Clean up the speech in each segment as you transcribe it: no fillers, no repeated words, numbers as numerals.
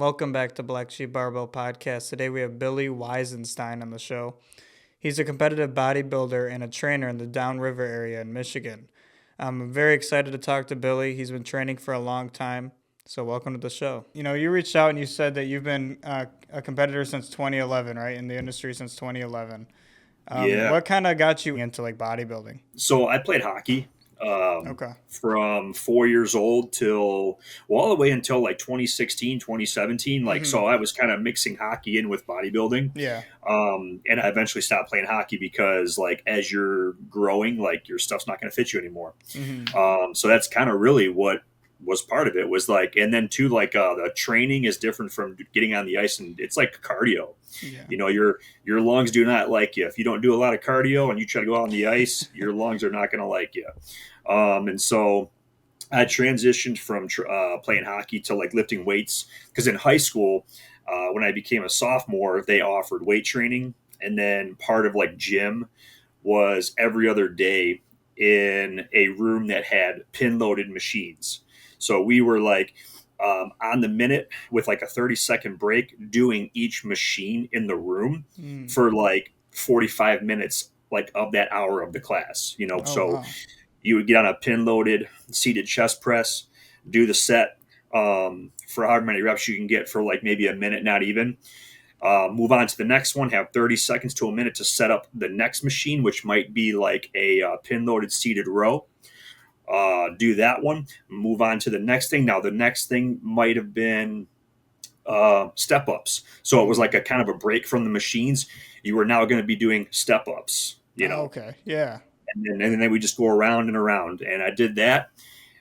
Welcome back to Blacksheep Barbell Podcast. Today we have Billy Weisenstein on the show. He's a competitive bodybuilder and a trainer in the Downriver area in Michigan. I'm very excited to talk to Billy. He's been training for a long time, so welcome to the show. You reached out and you said that you've been a competitor since 2011, right? In the industry since 2011. Yeah. What kind of got you into like bodybuilding? So I played hockey Okay. from 4 years old till, well, all the way until like 2016, 2017. So I was kind of mixing hockey in with bodybuilding. Yeah. And I eventually stopped playing hockey because, like, as you're growing, like, your stuff's not going to fit you anymore. So that's kind of really what was part of it was like, and then too, like, the training is different from getting on the ice, and it's like cardio. Yeah. Your lungs do not like you if you don't do a lot of cardio and you try to go out on the ice. Your lungs are not going to like you. And so I transitioned from playing hockey to like lifting weights because in high school, when I became a sophomore, they offered weight training, and then part of like gym was every other day in a room that had pin loaded machines. So we were like on the minute with like a 30-second break doing each machine in the room for like 45 minutes, like of that hour of the class, Oh, So wow. you would get on a pin loaded seated chest press, do the set for however many reps you can get for like maybe a minute, not even. Move on to the next one, have 30 seconds to a minute to set up the next machine, which might be like a pin loaded seated row. Do that one, move on to the next thing. Now, the next thing might have been step ups. So it was like a kind of a break from the machines. You were now going to be doing step ups. Oh, okay. Yeah. And then we just go around and around. And I did that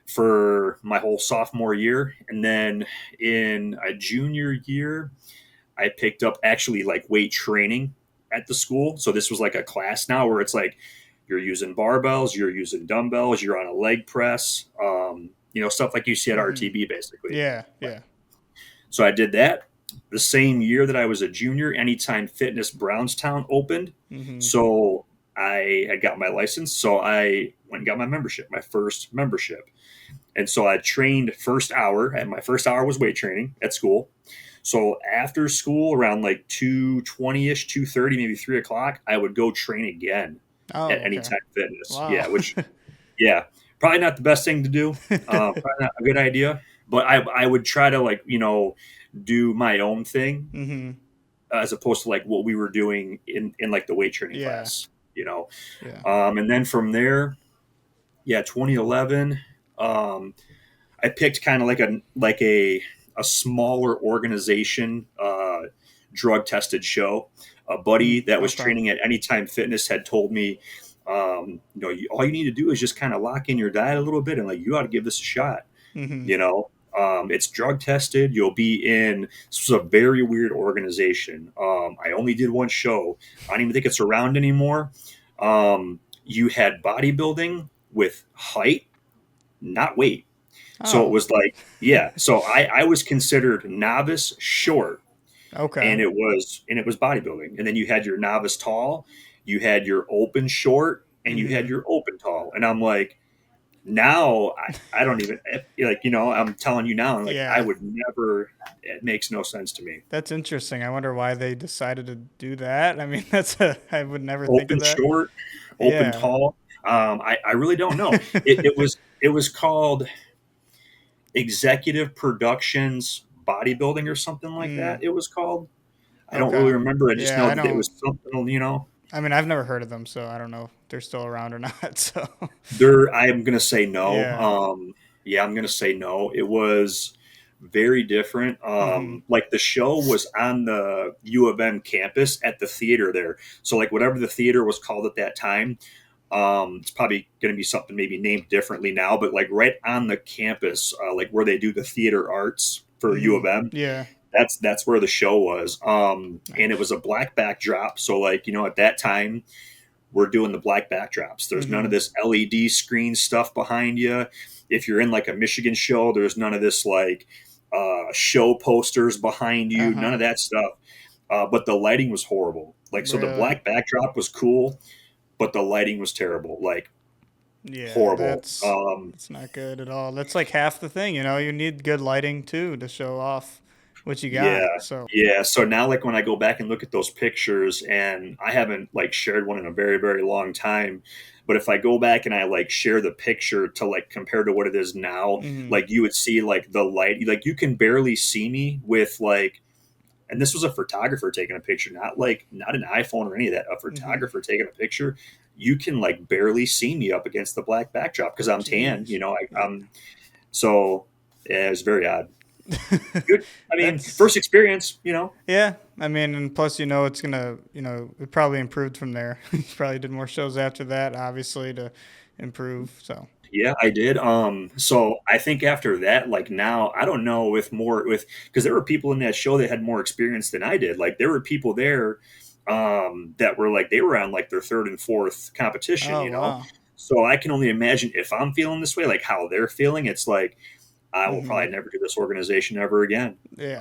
for my whole sophomore year. And then in a junior year, I picked up actually like weight training at the school. So this was like a class now where it's like you're using barbells, you're using dumbbells, you're on a leg press, stuff like you see at RTB basically. Yeah. Yeah. So I did that the same year that I was a junior. Anytime Fitness Brownstown opened. So I had got my license. So I went and got my membership, my first membership. And so I trained first hour, and my first hour was weight training at school. So after school, around like 2:20ish, 2:30, maybe 3 o'clock, I would go train again Oh, at okay. Anytime Fitness. Wow. Yeah, yeah, probably not the best thing to do. Probably not a good idea. But I would try to like, do my own thing as opposed to like what we were doing in like the weight training Yeah. class. Yeah. And then from there, yeah, 2011, I picked kind of like a smaller organization, drug tested show. A buddy that was Okay. training at Anytime Fitness had told me, all you need to do is just kind of lock in your diet a little bit, and like you ought to give this a shot. Mm-hmm. You know, it's drug tested. You'll be in. This was a very weird organization. I only did one show. I don't even think it's around anymore. You had bodybuilding with height, not weight. So it Oh, was like, yeah. So I was considered novice short, okay. and it was bodybuilding. And then you had your novice tall, you had your open short, and you had Mm-hmm. your open tall. And I'm like, now I don't even like, I'm telling you now, like I Yeah. would never. It makes no sense to me. That's interesting. I wonder why they decided to do that. I mean, I would never think of Open that. short, open Yeah. tall. I really don't know. It was called Executive Productions Bodybuilding or something like Mm, that. It was called. I don't really okay. remember. I just Yeah, know I that it don't. was something. I mean, I've never heard of them, so I don't know if they're still around or not. So, I am gonna say no. yeah. Yeah, I'm gonna say no. It was very different. Mm-hmm. Like the show was on the U of M campus at the theater there. So like whatever the theater was called at that time, it's probably going to be something maybe named differently now. But like right on the campus, like where they do the theater arts for U Mm-hmm. of M, Yeah. that's where the show was. And it Nice. was a black backdrop. So like at that time we're doing the black backdrops. There's none of Mm-hmm. this LED screen stuff behind you. If you're in like a Michigan show, there's none of this like show posters behind you. None Uh-huh. of that stuff. But the lighting was horrible. Like so, the Really? black backdrop was cool, but the lighting was terrible. Like Yeah, horrible. that's not good at all. That's like half the thing, you know. You need good lighting too to show off, what you got. Yeah. So, Yeah. So now, like, when I go back and look at those pictures, and I haven't like shared one in a very, very long time, but if I go back and I like share the picture to like compare to what it is now, mhm, like you would see like the light, like you can barely see me with like, and this was a photographer taking a picture, not an iPhone or any of that, a mhm. photographer taking a picture. You can like barely see me up against the black backdrop because I'm tan, Jeez. Yeah. I'm so yeah, it's very odd. Good. I mean, That's first experience. yeah. I mean, and plus, it's gonna, it probably improved from there. You probably did more shows after that, obviously, to improve. So, Yeah, I did. So I think after that, like now, I don't know with more with because there were people in that show that had more experience than I did. Like there were people there that were like they were on like their third and fourth competition, oh you know. wow. So I can only imagine if I'm feeling this way, like how they're feeling. It's like I will Hmm. probably never do this organization ever again. Yeah.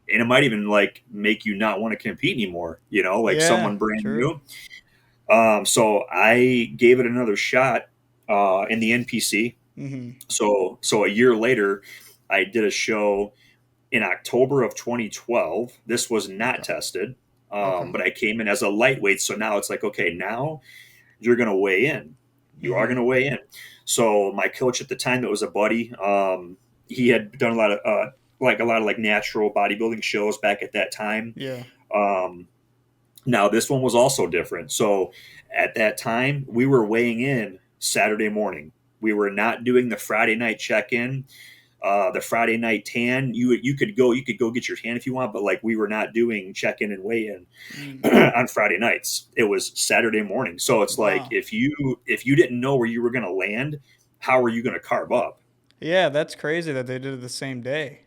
And it might even like make you not want to compete anymore, like Yeah. someone brand True. new. So I gave it another shot in the NPC. Hmm. So a year later, I did a show in October of 2012. This was not Okay. tested, Okay. but I came in as a lightweight. So now it's like, okay, now you're going to weigh in. You are going Hmm. to weigh in. So my coach at the time, that was a buddy. He had done a lot of like natural bodybuilding shows back at that time. Yeah. Um, Now this one was also different. So at that time, we were weighing in Saturday morning. We were not doing the Friday night check-in, the Friday night tan. You could go get your tan if you want, but like we were not doing check-in and weigh-in Mm. on Friday nights. It was Saturday morning. So it's like Wow. if you didn't know where you were going to land, how are you going to carb up? Yeah, that's crazy that they did it the same day.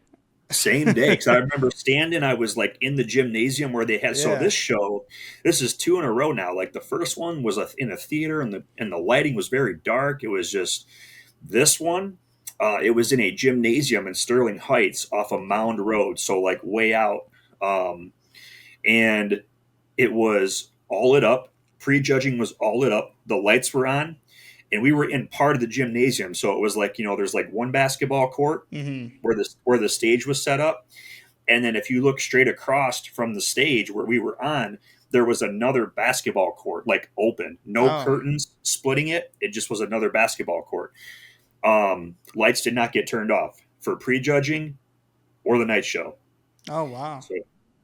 Same day, because I remember standing. I was like in the gymnasium where they had. So Yeah. this show, this is two in a row now. Like the first one was in a theater, and the lighting was very dark. It was just this one. It was in a gymnasium in Sterling Heights off of Mound Road, so like way out. Um, and it was all lit up. Prejudging was all lit up. The lights were on, and we were in part of the gymnasium. So it was like there's like one basketball court Hmm. where the stage was set up, and then if you look straight across from the stage where we were on, there was another basketball court, like open, no Oh. curtains splitting it. It just was another basketball court. Lights did not get turned off for prejudging or the night show. Oh wow. So,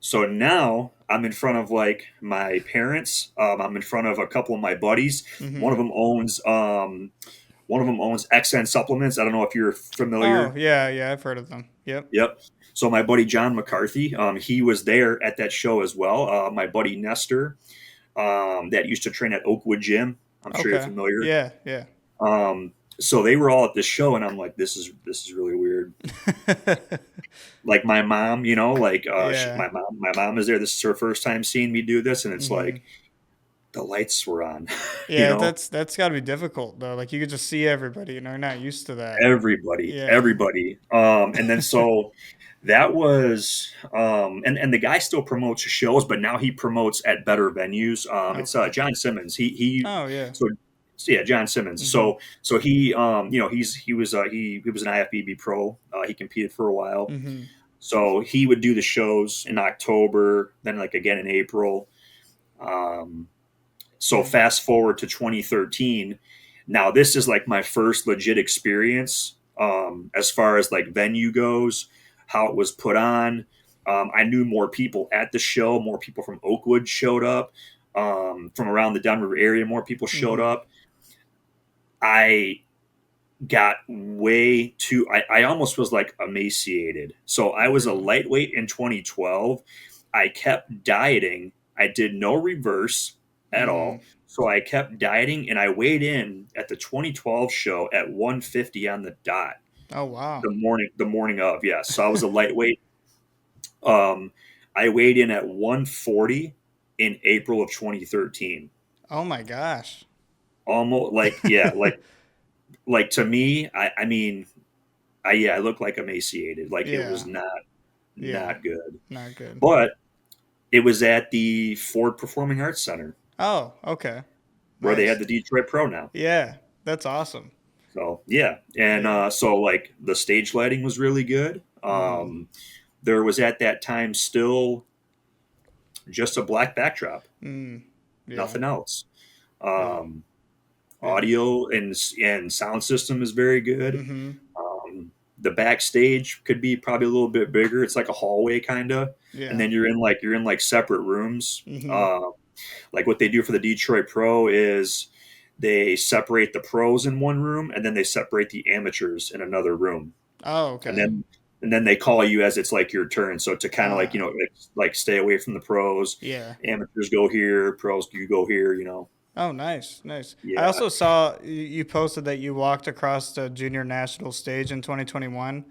so now I'm in front of like my parents. I'm in front of a couple of my buddies. One Hmm. of them owns XN supplements. I don't know if you're Oh familiar. yeah, yeah, I've heard of them. Yep. Yep. So my buddy John McCarthy, he was there at that show as well. My buddy Nestor, that used to train at Oakwood Gym. I'm sure you're Okay. familiar. Yeah, yeah. So they were all at this show, and I'm like, this is really weird. Like my mom, like Yeah. my mom is there. This is her first time seeing me do this, and it's Hmm. like the lights were on, you Yeah, know. that's got to be difficult though. Like you could just see everybody, you're not used to that. Everybody, Yeah. everybody. And then so that was and the guy still promotes shows, but now he promotes at better venues. It's Okay. John Simmons. He Oh yeah. so yeah, John Simmons. Hmm. So he he was an IFBB pro. He competed for a while. Hmm. So he would do the shows in October, then like again in April. Um, so Yeah. fast forward to 2013. Now this is like my first legit experience as far as like venue goes, how it was put on. I knew more people at the show. More people from Oakwood showed up. From around the Denver area, more people showed Hmm. up. I got way too. I almost was like emaciated. So I was a Really. lightweight in 2012. I kept dieting. I did no reverse at Mm. all. So I kept dieting, and I weighed in at the 2012 show at 150 on the dot. Oh wow. The morning of, yes. So I was a lightweight. Um, I weighed in at 140 in April of 2013. Oh my gosh. Almost like, yeah, like to me, I mean, I looked like emaciated. Like it was Yeah. Yeah. not good. Not good. But it was at the Ford Performing Arts Center Oh, okay. where they had Nice. the Detroit Pro now. Yeah. That's awesome. So yeah, and Yeah. so like the stage lighting was really good. Hmm. there was at that time still just a black backdrop, Mm. Yeah. nothing else. Yeah. Um, Yeah. Audio and sound system is very good. Mm-hmm. The backstage could be probably a little bit bigger. It's like a hallway kind of, and Yeah. then you're in like separate rooms. Mm-hmm. Like what they do for the Detroit Pro is they separate the pros in one room, and then they separate the amateurs in another room, Oh, and okay. then they call you as it's like your turn. So to kind of like Uh, like stay away from the pros. yeah. Amateurs go here, pros you go here. Oh, nice, nice. I Yeah. also saw you posted that you walked across the junior national stage in 2021.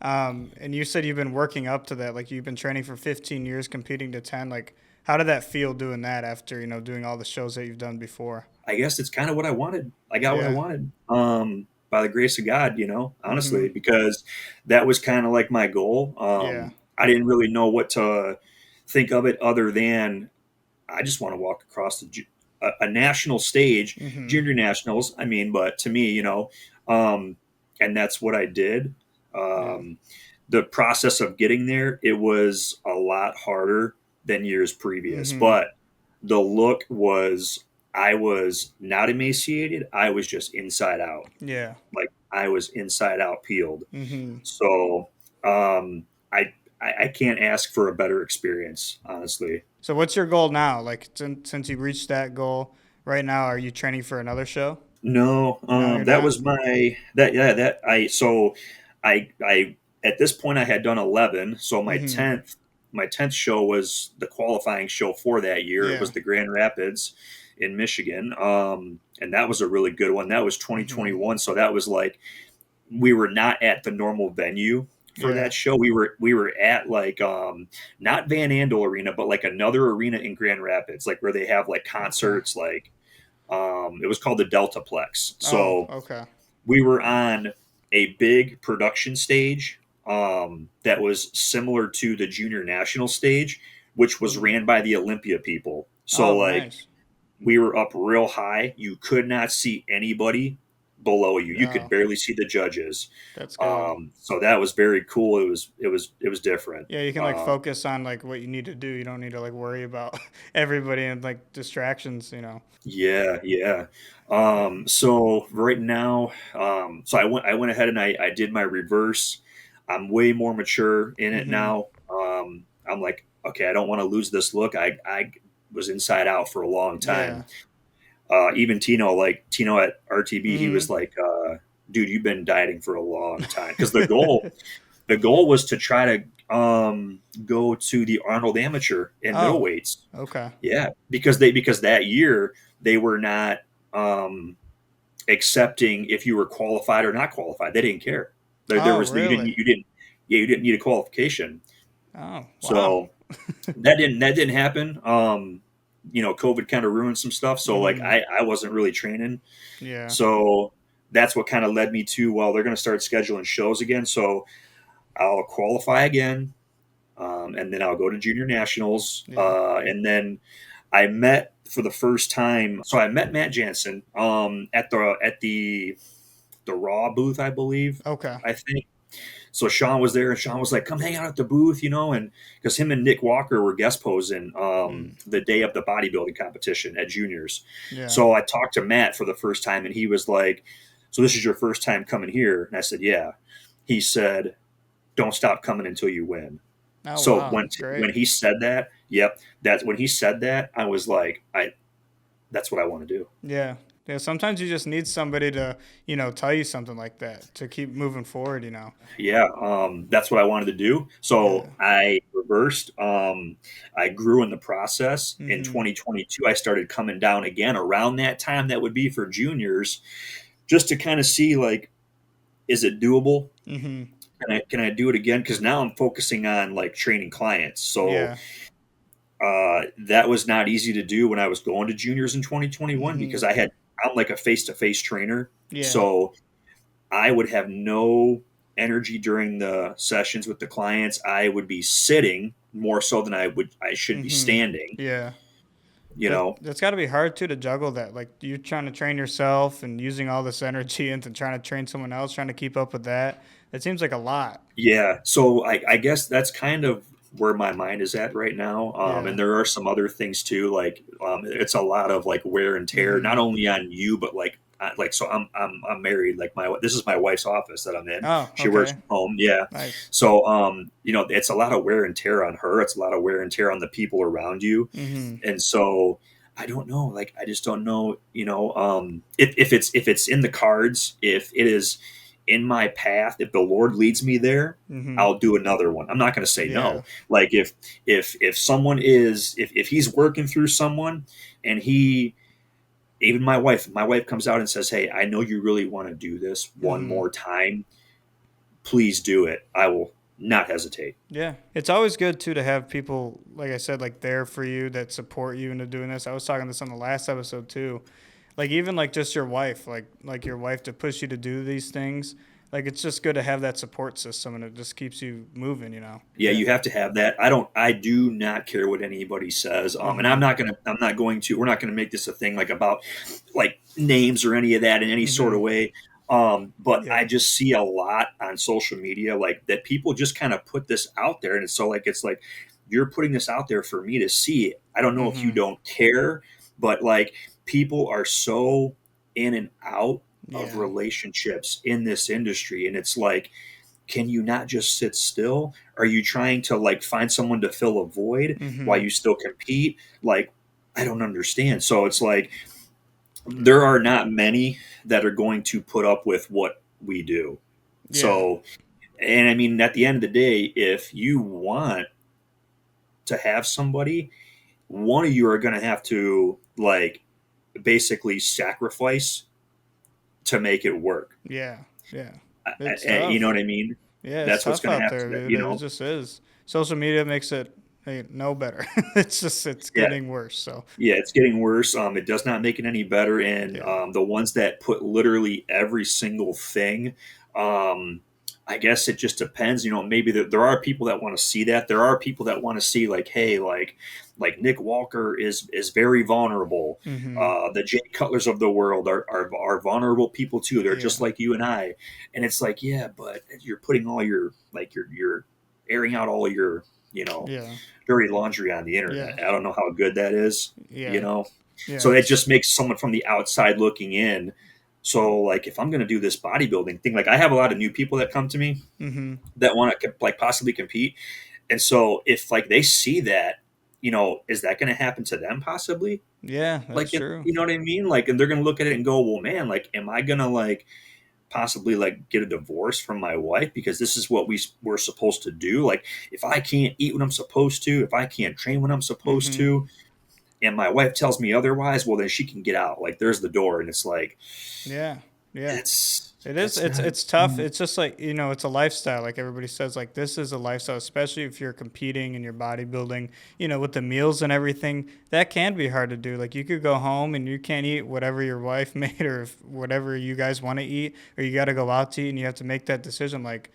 And you said you've been working up to that. Like you've been training for 15 years, competing to 10. Like, how did that feel doing that after, doing all the shows that you've done before? I guess it's kind of what I wanted. I got what I Yeah. wanted. By the grace of God, Mm-hmm. honestly, because that was kind of like my goal. Yeah. I didn't really know what to think of it other than I just want to walk across a national stage, Mm-hmm. junior nationals. I mean, but to me, um, and that's what I did. Yeah. Um, the process of getting there, it was a lot harder than years previous, Mm-hmm. but the look was, I was not emaciated. I was just inside out. Yeah. Like I was inside out peeled. Mm-hmm. So, um, I can't ask for a better experience, honestly. So what's your goal now? Like since you reached that goal right now, are you training for another show? No, No, you're that not. was my that yeah that I so I at this point I had done 11. So Mm-hmm. my 10th show was the qualifying show for that year. It Yeah. was the Grand Rapids in Michigan, and that was a really good one. That was Mm-hmm. 2021. So that was like we were not at the normal venue for Yeah. that show. We were at like not Van Andel Arena, but like another arena in Grand Rapids, like where they have like Okay. concerts, like it was called the Deltaplex. Oh, So okay. we were on a big production stage that was similar to the junior national stage, which was Mm-hmm. ran by the Olympia people. So Oh, like nice. we were up real high. You could not see anybody below you. You could Oh, barely see the judges. that's good. So that was very cool. It was different. Yeah, you can like focus on like what you need to do. You don't need to like worry about everybody and like distractions. Yeah, yeah. Yeah. So right now, so I went ahead and I did my reverse. I'm way more mature in it Mm-hmm. now. I'm like, okay, I don't want to lose this look. I was inside out for a long Yeah. time. Even Tino at RTB, he Mm-hmm. was like, dude, you've been dieting for a long time. Because the goal was to try to go to the Arnold Amateur in Oh, middleweights. okay. Yeah, because that year they were not accepting if you were qualified or not qualified. They didn't care. There Oh, was really? you didn't need a qualification. Oh, wow. So that didn't happen. COVID kind of ruined some stuff. So like Mm-hmm. I wasn't really training. Yeah. So that's what kind of led me to, well, they're going to start scheduling shows again. So I'll qualify again, and then I'll go to junior nationals, Yeah. and then I met for the first time. So I met Matt Jansen at the Raw booth, I believe. Okay. I think so. Sean was there, and Sean was like, "Come hang out at the booth," and because him and Nick Walker were guest posing Mm. the day of the bodybuilding competition at juniors. Yeah. So I talked to Matt for the first time, and he was like, "So this is your first time coming here?" And I said, "Yeah." He said, "Don't stop coming until you win." Oh, So wow. when That's great. when he said that, yep, that's when he said that, I was like, that's what I want to do. Yeah. Yeah. Sometimes you just need somebody to, tell you something like that to keep moving forward. Yeah, that's what I wanted to do. So Yeah. I reversed. I grew in the process. In Mm-hmm. 2022, I started coming down again around that time. That would be for juniors, just to kind of see like, is it doable? Mm-hmm. Can I do it again? Because now I'm focusing on like training clients. So Yeah. that was not easy to do when I was going to juniors in 2021 Mm-hmm. because I'm like a face to face trainer. Yeah. So I would have no energy during the sessions with the clients. I would be sitting more so than I should be Mm-hmm. standing. Yeah. you know? That's got to be hard too to juggle that. Like you're trying to train yourself and using all this energy into trying to train someone else, trying to keep up with that. It seems like a lot. Yeah, so I guess that's kind of where my mind is at right now. Yeah. And there are some other things too, like it's a lot of like wear and tear, Mm-hmm. not only on you, but like so I'm married. Like this is my wife's office that I'm in. Oh, She works okay. from home. Yeah, Nice. so it's a lot of wear and tear on her. It's a lot of wear and tear on the people around you, Mm-hmm. and so I don't know. Like I just don't know. If it's in the cards, if it is in my path, if the Lord leads me there, Mm-hmm. I'll do another one. I'm not going to say Yeah. no. Like if someone is if he's working through someone and he even my wife comes out and says, "Hey, I know you really want to do this one Mm-hmm. more time. Please do it." I will not hesitate. Yeah. It's always good too to have people, like I said, like there for you that support you into doing this. I was talking this on the last episode too. Like even like just your wife, like your wife to push you to do these things. Like it's just good to have that support system and it just keeps you moving, you know. Yeah, Yeah. you have to have that. I do not care what anybody says. And Mm-hmm. I'm not going to, we're not going to make this a thing like about like names or any of that in any sort Mm-hmm. of way. But I Yeah. just see a lot on social media, like that people just kind of put this out there. And it's like, you're putting this out there for me to see. I don't know if you Mm-hmm. don't care, but like people are so in and out of Yeah. relationships in this industry. And it's like, can you not just sit still? Are you trying to like find someone to fill a void while Mm-hmm. you still compete? Like, I don't understand. So it's like there are not many that are going to put up with what we do. Yeah. So, and I mean, at the end of the day, if you want to have somebody, one of you are going to have to like basically sacrifice to make it work. Yeah. Yeah. It's You know tough. what I mean? Yeah, it's That's what's tough going to out have there, to, dude. It just is. Social media makes it no better. It's yeah, getting worse. So yeah, it's getting worse. It does not make it any better. And yeah. the ones that put literally every single thing, um, I guess it just depends. Maybe there are people that want to see that. There are people that want to see like, hey, like Nick Walker is very vulnerable. Mm-hmm. The Jay Cutlers of the world are vulnerable people too. They're Yeah. just like you and I. And it's like, yeah, but you're putting all your like you're airing out all your you know Yeah. dirty laundry on the Yeah. internet. I don't know how good that is, you Yeah. know? Yeah. So that It's just makes someone from the outside looking in. So, like, if I'm going to do this bodybuilding thing, like, I have a lot of new people that come to me mm-hmm. that want to, like, possibly compete. And so, if, like, they see that, is that going to happen to them possibly? Yeah, that's Like, true. you know what I mean? Like, and they're going to look at it and go, well, man, like, am I going to, like, possibly like get a divorce from my wife because this is what we're supposed to do? Like if I can't eat when I'm supposed to, if I can't train when I'm supposed Mm-hmm. to, and my wife tells me otherwise, well then she can get out. Like there's the door. And it's like Yeah. Yeah. that's It is. that's not It's tough. It's just like it's a lifestyle. Like everybody says, like this is a lifestyle, especially if you're competing and you're bodybuilding. With the meals and everything, that can be hard to do. Like you could go home and you can't eat whatever your wife made or whatever you guys want to eat, or you got to go out to eat and you have to make that decision. Like,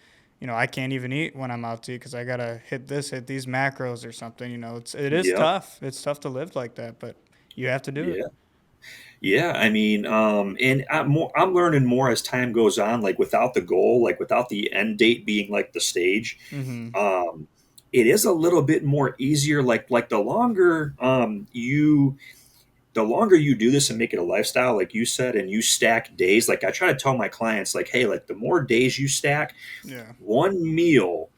I can't even eat when I'm out to eat because I gotta hit these macros or something. It is yep. tough. It's tough to live like that, but you have to do it. Yeah. Yeah, I mean, and I'm learning more as time goes on, like without the goal, like without the end date being like the stage. Mm-hmm. um, it is a little bit more easier. Like the longer you do this and make it a lifestyle, like you said, and you stack days. Like I try to tell my clients, like, hey, like the more days you stack, Yeah. one meal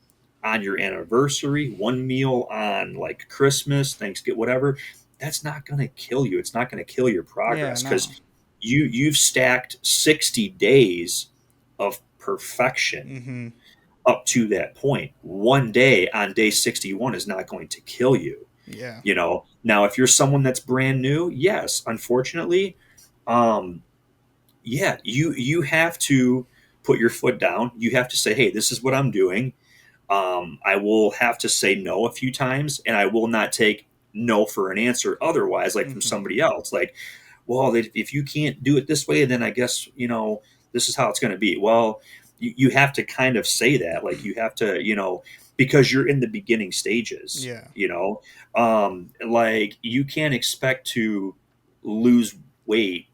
on your anniversary, one meal on like Christmas, Thanksgiving, whatever, that's not going to kill you. It's not going to kill your Yeah. progress No. because you've stacked 60 days of perfection Mm-hmm. up to that point. One day on day 61 is not going to kill you. Yeah. Now if you're someone that's brand new, yes, unfortunately, um, yeah, you have to put your foot down. You have to say, hey, this is what I'm doing. I will have to say no a few times, and I will not take no for an answer otherwise, like from Mm-hmm. somebody else. Like, well, if you can't do it this way, then I guess, this is how it's going to be. Well, you have to kind of say that. Like, you have to, because you're in the beginning stages, Yeah. you know. Like you can't expect to lose weight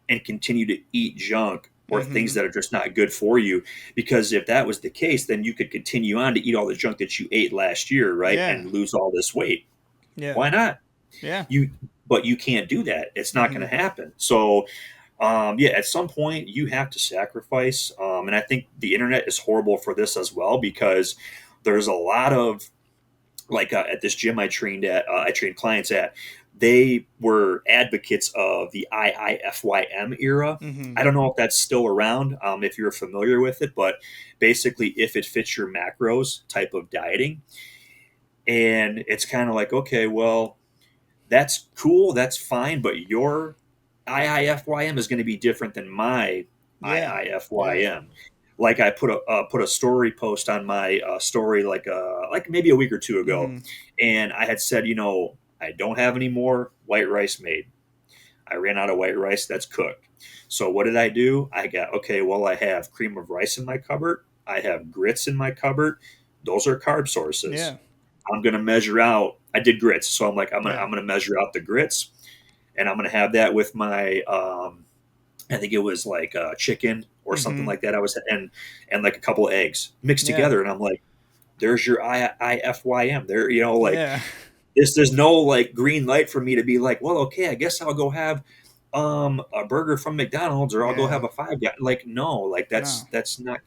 and continue to eat junk or things Mhm. that are just not good for you, because if that was the case, then you could continue on to eat all the junk that you ate last year, right, Yeah. and lose all this weight. Yeah. Why not? Yeah. You But you can't do that. It's not going Mhm. to happen. So yeah, at some point you have to sacrifice. And I think the internet is horrible for this as well, because there's a lot of, like, at this gym I trained clients at, they were advocates of the IIFYM era. I Mhm. don't know if that's still around, if you're familiar with it, but basically, if it fits your macros type of dieting. And it's kind of like, okay, well, that's cool, that's fine, but your IIFYM is going to be different than my Yeah. Yeah. IIFYM. Like I put a story post on my story, like maybe a week or two ago, Mhm. and I had said, I don't have any more white rice made. I ran out of white rice that's cooked. So what did I do? I got, okay, well, I have cream of rice in my cupboard. I have grits in my cupboard. Those are carb sources. Yeah. I'm gonna measure out. I did grits, so I'm like, Yeah. I'm gonna measure out the grits, and I'm gonna have that with my I think it was like chicken or something Mhm. like that. I was and like a couple of eggs mixed Yeah. together, and I'm like, there's your IFYM. There, like Yeah. this. There's no like green light for me to be like, well, okay, I guess I'll go have a burger from McDonald's, or I'll go Yeah. have a Five Guys. Like, no, like No. that's not.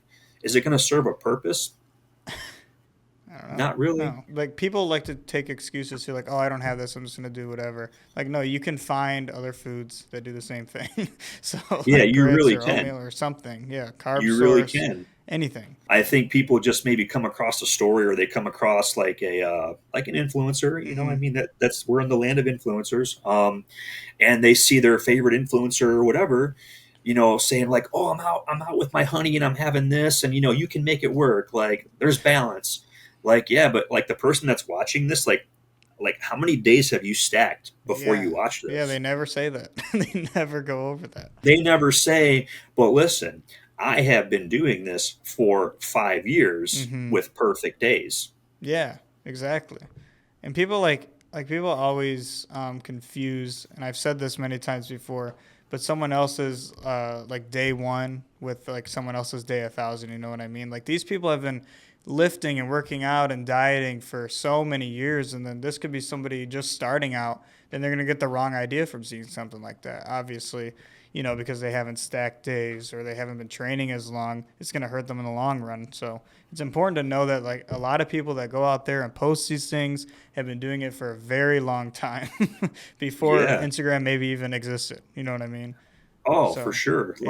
Is it going to serve a purpose? I don't know. Not really. No. Like people like to take excuses to like, oh, I don't have this. I'm just gonna do whatever. Like, no, you can find other foods that do the same thing. So Yeah, like you grits really or can. oatmeal or something. Yeah, carb You really source, can. anything. I think people just maybe come across a story, or they come across like a like an influencer. I Mhm. mean, that's we're in the land of influencers. And they see their favorite influencer or whatever, saying like, "Oh, I'm out with my honey, and I'm having this, and you can make it work. Like, there's balance." Like, yeah, but like the person that's watching this, like how many days have you stacked before you Yeah. watch Yeah, they this? never say that. They never go over that. They never say, "But listen, I have been doing this for 5 years Mhm. with perfect days." Yeah, exactly. And people like people always confuse, and I've said this many times before, but someone else's like day one with like someone else's day 1,000. You know what I mean? Like these people have been lifting and working out and dieting for so many years, and then this could be somebody just starting out. Then they're gonna get the wrong idea from seeing something like that. Obviously, because they haven't stacked days or they haven't been training as long. It's gonna hurt them in the long run. So it's important to know that like a lot of people that go out there and post these things have been doing it for a very long time before Yeah. Instagram maybe even existed. You know what I mean? Oh, for So, sure. yeah.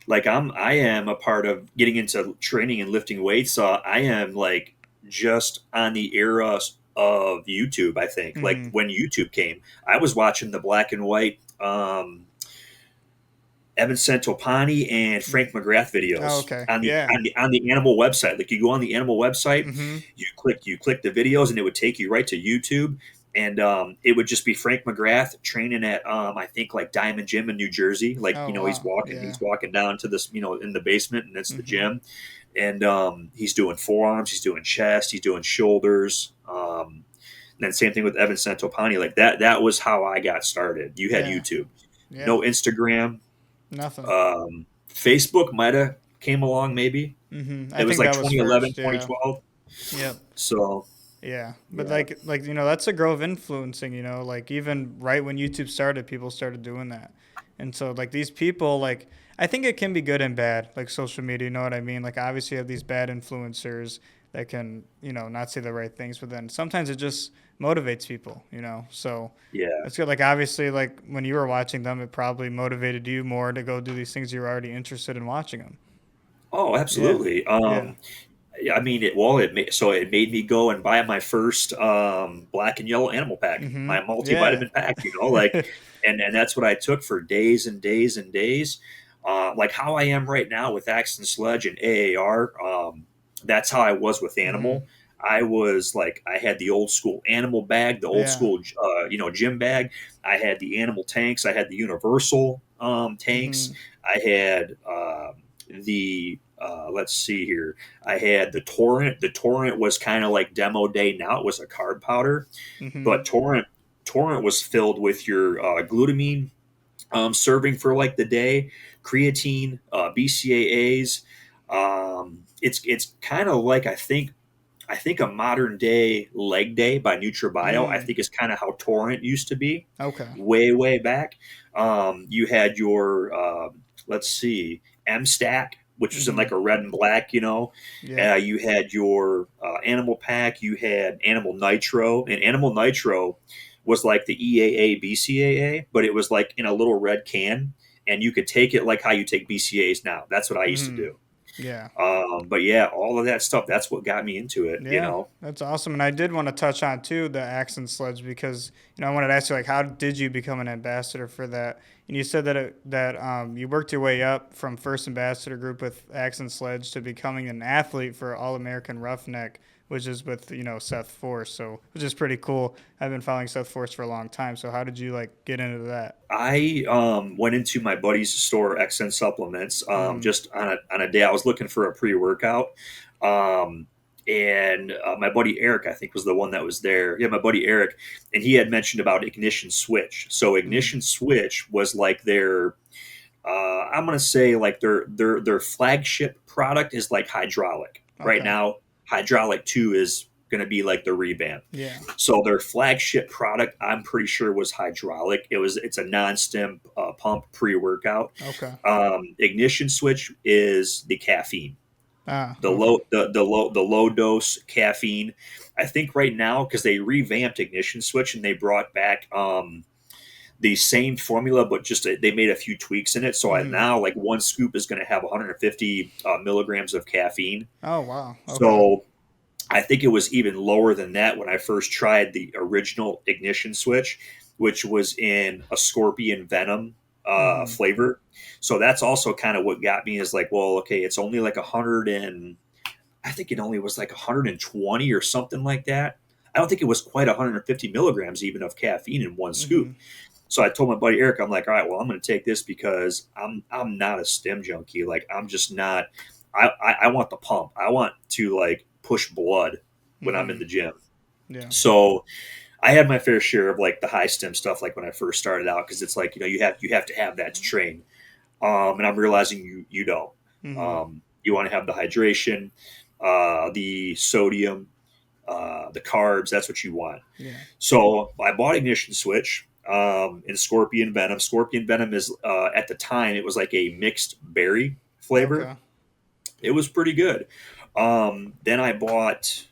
Like I am a part of getting into training and lifting weights. I am like just on the era of YouTube. I think like Hmm. when YouTube came, I was watching the black and white Evan Santopani and Frank McGrath Oh, videos okay. on the Yeah. on the on the animal website. Like you go on the animal website, Hmm. you click the videos, and it would take you right to YouTube. And it would just be Frank McGrath training at I think like Diamond Gym in New Jersey. Like Oh, he's wow. walking Yeah. down to this in the basement, and it's the Hmm. gym. And he's doing forearms, he's doing chest, he's doing shoulders. And then same thing with Evan Santopani. Like that was how I got started. You had Yeah. YouTube, Yeah. no Instagram. Nothing. Facebook might have came along, maybe. I It was think like that was 2011, first. twenty Yeah. twelve. Yep. So Yeah, but yeah. that's the growth of influencing. Like even right when YouTube started, people started doing that, and so like these people, like I think it can be good and bad, like social media. You know what I mean? Like obviously you have these bad influencers that can not say the right things, but then sometimes it just motivates people. So Yeah. it's good. Like obviously, like when you were watching them, it probably motivated you more to go do these things you were already interested in watching them. Oh, Yeah, absolutely. yeah, I mean, it made me go and buy my first black and yellow animal pack, my yeah. multivitamin pack. Like, and that's what I took for days and days and days. Like how I am right now with Axe and Sledge and AAR. That's how I was with hmm Animal. I was like, I had the old school animal bag, the old Yeah. school, gym bag. I had the animal tanks. I had the universal tanks. hmm I had the let's see here. I had the Torrent. The Torrent was kind of like demo day. Now it was a carb powder, Mm-hmm. but Torrent was filled with your glutamine serving for like the day, creatine, BCAAs. It's kind of like I think a modern day leg day by NutraBio, I Mm. think is kind of how Torrent used to be Okay. way back. You had your, let's see, M Stack, which was in Mm-hmm. like a red and black, you know. Yeah. You had your Animal Pack, you had Animal Nitro, and Animal Nitro was like the EAA, BCAA, but it was like in a little red can, and you could take it like how you take BCAAs now. That's what I used to Mm-hmm. do. Yeah. But yeah, all of that stuff, that's what got me into it, you Yeah, know. that's awesome. And I did want to touch on too the Accent Sledge because I wanted to ask you like how did you become an ambassador for that? And you said that you worked your way up from first ambassador group with Accent Sledge to becoming an athlete for All American Roughneck, which is with Seth Force. So which is pretty cool. I've been following Seth Force for a long time. So how did you like get into that? I went into my buddy's store, XN Supplements, Mm-hmm. just on a day I was looking for a pre workout. Um, and my buddy Eric, I think, was the one that was there. Yeah, my buddy Eric, and he had mentioned about Ignition Switch. So Mm-hmm. Ignition Switch was like their, I'm gonna say like their flagship product is like hydraulic. Right Okay. now, hydraulic 2 is gonna be like the revamp. Yeah. So their flagship product, I'm pretty sure, was hydraulic. It's a non-stim pump pre-workout. Okay. Ignition Switch is the caffeine, Ah. the Okay. low dose caffeine. I think right now because they revamped Ignition Switch and they brought back the same formula, but just they made a few tweaks in it. So Mm-hmm. now like one scoop is going to have 150 milligrams of caffeine. Oh wow. Okay. So I think it was even lower than that when I first tried the original Ignition Switch, which was in a scorpion venom Mm-hmm. flavor. So that's also kind of what got me is like, well, okay, it's only like 100 and I think it only was like 120 or something like that. I don't think it was quite 150 milligrams even of caffeine in one Mm-hmm. scoop. So I told my buddy Eric, I'm like, all right, well, I'm going to take this because I'm not a stem junkie. Like I'm just not. I want the pump. I want to like push blood when I'm in Mm-hmm. the gym. Yeah. So I had my fair share of like the high stem stuff, like when I first started out, because it's like you have to have that to train. And I'm realizing you don't. Mm-hmm. You want to have the hydration, the sodium, the carbs. That's what you want. Yeah. So I bought Ignition Switch in Scorpion Venom. Scorpion Venom is at the time it was like a mixed berry flavor. Okay. It was pretty good. Then I bought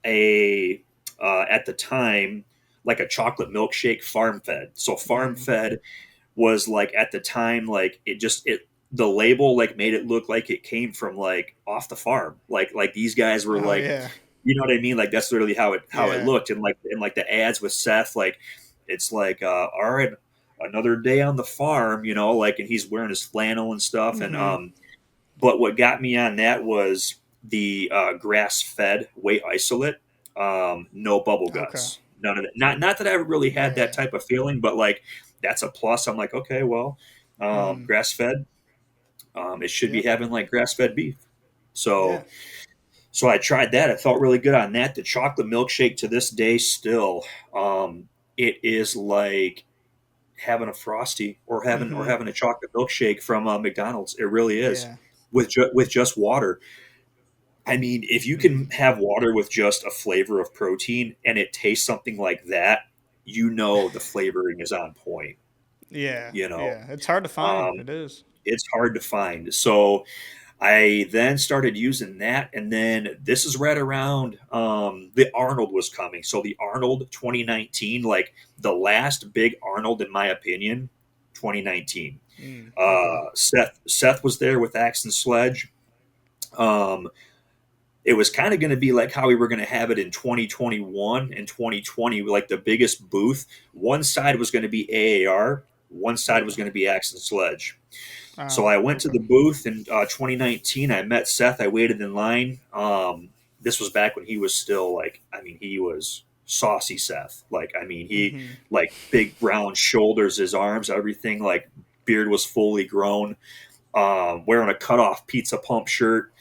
a at the time like a chocolate milkshake farm fed. So farm Mm. fed was like at the time like it the label like made it look like it came from like off the farm. Like these guys were Oh like yeah. you know what I mean? Like that's literally how it Yeah. looked. And like the ads with Seth, like it's like all right, another day on the farm, like and he's wearing his flannel and stuff. And Mm-hmm. but what got me on that was the grass fed whey isolate, no bubble Okay. guts. None of that. Not that I ever really had that Yeah. type of feeling, but like that's a plus. I'm like, okay, well, Mm-hmm. grass fed, it should be Yep. having like grass fed beef. Yeah. So I tried that. I felt really good on that. The chocolate milkshake to this day still, it is like having a frosty or Mm-hmm. having a chocolate milkshake from McDonald's. It really is Yeah. with just water. I mean, if you Mm-hmm. can have water with just a flavor of protein and it tastes something like that, the flavoring is on point. Yeah. You know, Yeah. It's hard to find. um, It is. it's hard to find. So I then started using that, and then this is right around the Arnold was coming. So the Arnold 2019, like the last big Arnold, in my opinion, 2019. Mm. Okay. Seth was there with Axe and Sledge. Um, it was kind of going to be like how we were going to have it in 2021 and 2020, like the biggest booth. One side was going to be AAR, one side was Yeah. going to be Axe and Sledge. So Ah. I went to Okay. the booth in 2019. I met Seth. I waited in line. This was back when he was still like, I mean, he was saucy Seth. Like, I mean, he Mm-hmm. like big brown shoulders, his arms, everything. Like, beard was fully grown. wearing a cutoff pizza pump shirt.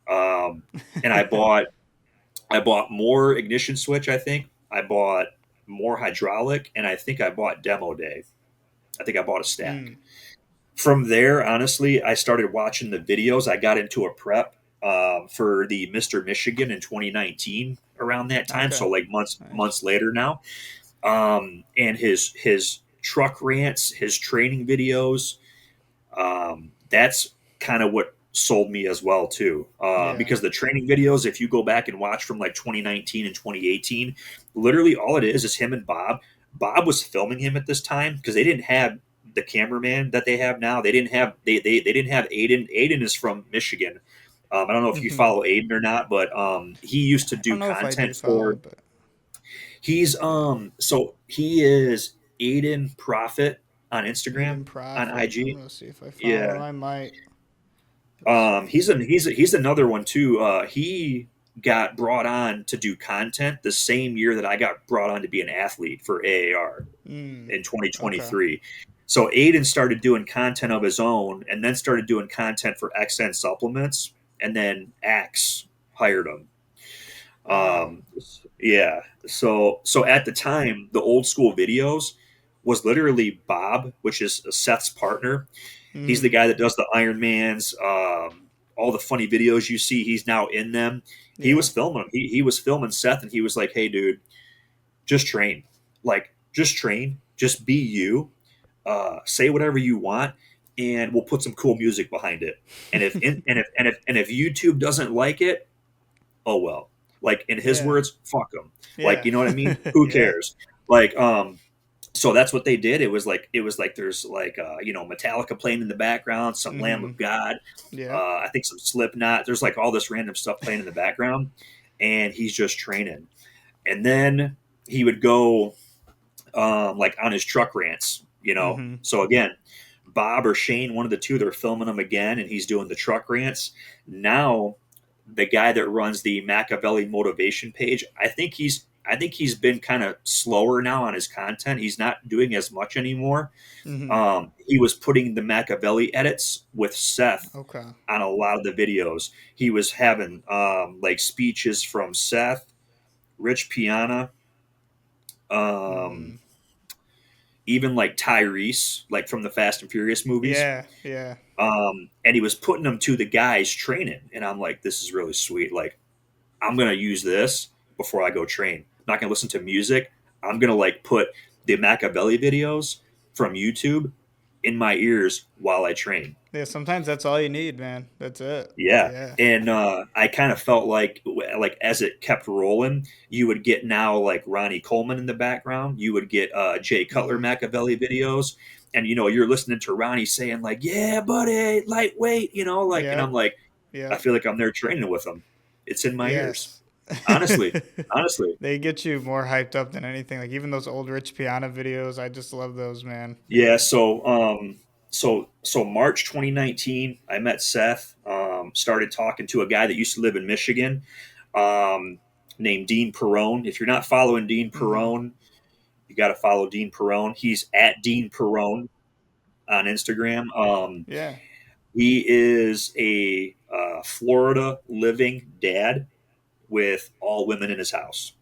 Um, and I bought more ignition switch. I think I bought more hydraulic, and I think I bought demo day. I think I bought a stack. Mm. From there, honestly, I started watching the videos. I got into a prep for the Mr. Michigan in 2019 around that time. Okay. So like Nice. months later now. And his truck rants, his training videos, that's kind of what sold me as well too. Yeah. Because the training videos, if you go back and watch from like 2019 and 2018, literally all it is him and Bob. Bob was filming him at this time because they didn't have the cameraman that they have now. They didn't have Aiden. Aiden is from Michigan. I don't know if you Hmm. follow Aiden or not, but he used to I do don't know if I do content follow, for. but He's yeah. so he is Aiden Profit on Instagram, Aiden on Profit. I'm IG. gonna see if I follow him. Yeah. I might. Let's see. He's another one too. He got brought on to do content the same year that I got brought on to be an athlete for AAR Mm. in Okay. 2023. So Aiden started doing content of his own, and then started doing content for XN supplements, and then Axe hired him. Wow. Um, yeah. So at the time, the old school videos was literally Bob, which is Seth's partner. He's the Mm. guy that does the Ironmans, all the funny videos you see. He's now in them. He Yeah. was filming them. He was filming Seth, and he was like, "Hey, dude, just train. Like, just train. Just be you. Say whatever you want, and we'll put some cool music behind it. And if YouTube doesn't like it, oh well. Like in his Yeah. words, fuck them. Like, Yeah. you know what I mean? Who Yeah. cares? Like, so that's what they did. It was like there's like Metallica playing in the background, some Lamb Hmm. of God, Yeah. I think some Slipknot. There's like all this random stuff playing in the background, and he's just training. And then he would go like on his truck rants. Hmm. So again, Bob or Shane, one of the two, they're filming him again, and he's doing the truck rants. Now, the guy that runs the Machiavelli motivation page, I think he's been kind of slower now on his content. He's not doing as much anymore. Hmm. He was putting the Machiavelli edits with Seth Okay. on a lot of the videos. He was having like speeches from Seth, Rich Piana, um, Mm. even like Tyrese, like from the Fast and Furious movies. Yeah. Yeah. And he was putting them to the guys training. And I'm like, this is really sweet. Like, I'm going to use this before I go train. I'm not going to listen to music. I'm going to like put the Machiavelli videos from YouTube in my ears while I train. Yeah. Sometimes that's all you need, man. That's it. Yeah. Yeah. And I kind of felt like as it kept rolling, you would get now like Ronnie Coleman in the background. You would get Jay Cutler Hmm. Machiavelli videos. And, you're listening to Ronnie saying like, yeah, buddy, lightweight, like, and I'm Yep. like, I Yep. feel like I'm there training with them. It's in my ears. Yes. Honestly, honestly. They get you more hyped up than anything. Like even those old Rich Piana videos, I just love those, man. Yeah. So March 2019, I met Seth. Started talking to a guy that used to live in Michigan, um, named Dean Perrone. If you're not following Dean Hmm. Perrone, you got to follow Dean Perrone. He's at Dean Perrone on Instagram. Yeah. He is a Florida living dad with all women in his house.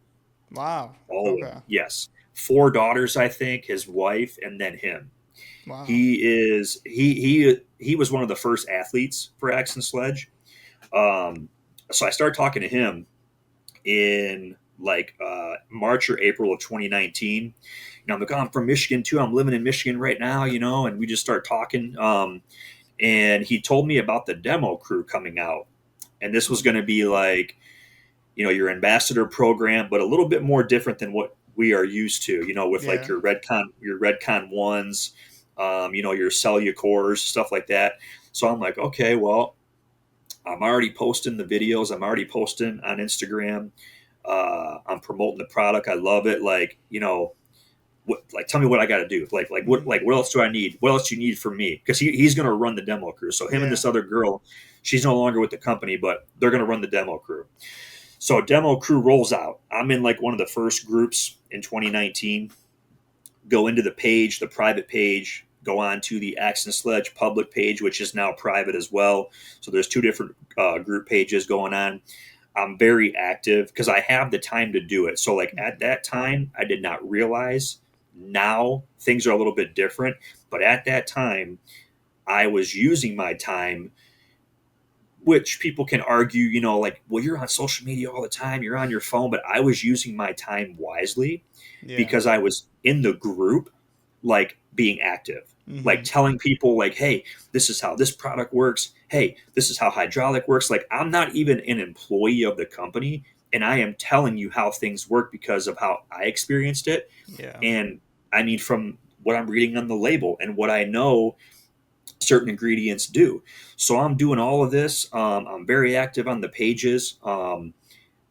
Wow. All of them. Okay. Yes. Four daughters, I think, his wife, and then him. Wow. He was one of the first athletes for Axe and Sledge. So I started talking to him in like March or April of 2019. I'm like, oh, I'm from Michigan too. I'm living in Michigan right now, and we just start talking. And he told me about the demo crew coming out, and this was going to be like, your ambassador program, but a little bit more different than what we are used to, with like Yeah. your Redcon ones, your Cellucors, stuff like that. So I'm like, okay, well, I'm already posting the videos. I'm already posting on Instagram. I'm promoting the product. I love it. Like, tell me what I got to do. Hmm. What else do I need? What else do you need from me? Because he's going to run the demo crew. So him and Yeah. this other girl, she's no longer with the company, but they're going to run the demo crew. So demo crew rolls out. I'm in like one of the first groups in 2019. Go into the page, the private page, go on to the Axe and Sledge public page, which is now private as well. So there's two different group pages going on. I'm very active because I have the time to do it. So like at that time, I did not realize. Now things are a little bit different, but at that time, I was using my time, which people can argue, like, well, you're on social media all the time, you're on your phone, but I was using my time wisely Yeah. because I was in the group, like being active, like telling people, like, hey, this is how this product works. Hey, this is how hydraulic works. Like, I'm not even an employee of the company, and I am telling you how things work because of how I experienced it. Yeah. And I mean, from what I'm reading on the label and what I know certain ingredients do. So I'm doing all of this. I'm very active on the pages,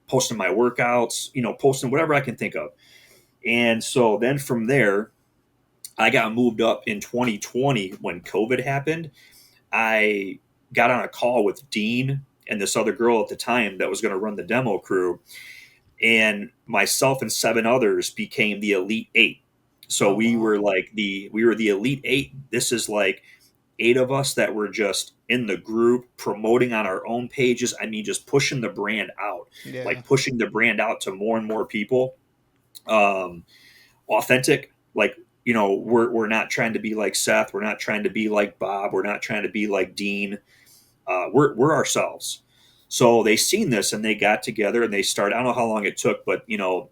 posting my workouts, posting whatever I can think of. And so then from there, I got moved up in 2020 when COVID happened. I got on a call with Dean and this other girl at the time that was going to run the demo crew. And myself and 7 others became the Elite 8. So Oh, wow. we were the Elite 8. This is like 8 of us that were just in the group promoting on our own pages. I mean, just pushing the brand out, Yeah. like pushing the brand out to more and more people. Authentic, like, we're not trying to be like Seth. We're not trying to be like Bob. We're not trying to be like Dean. We're ourselves. So they seen this and they got together and they started, I don't know how long it took, but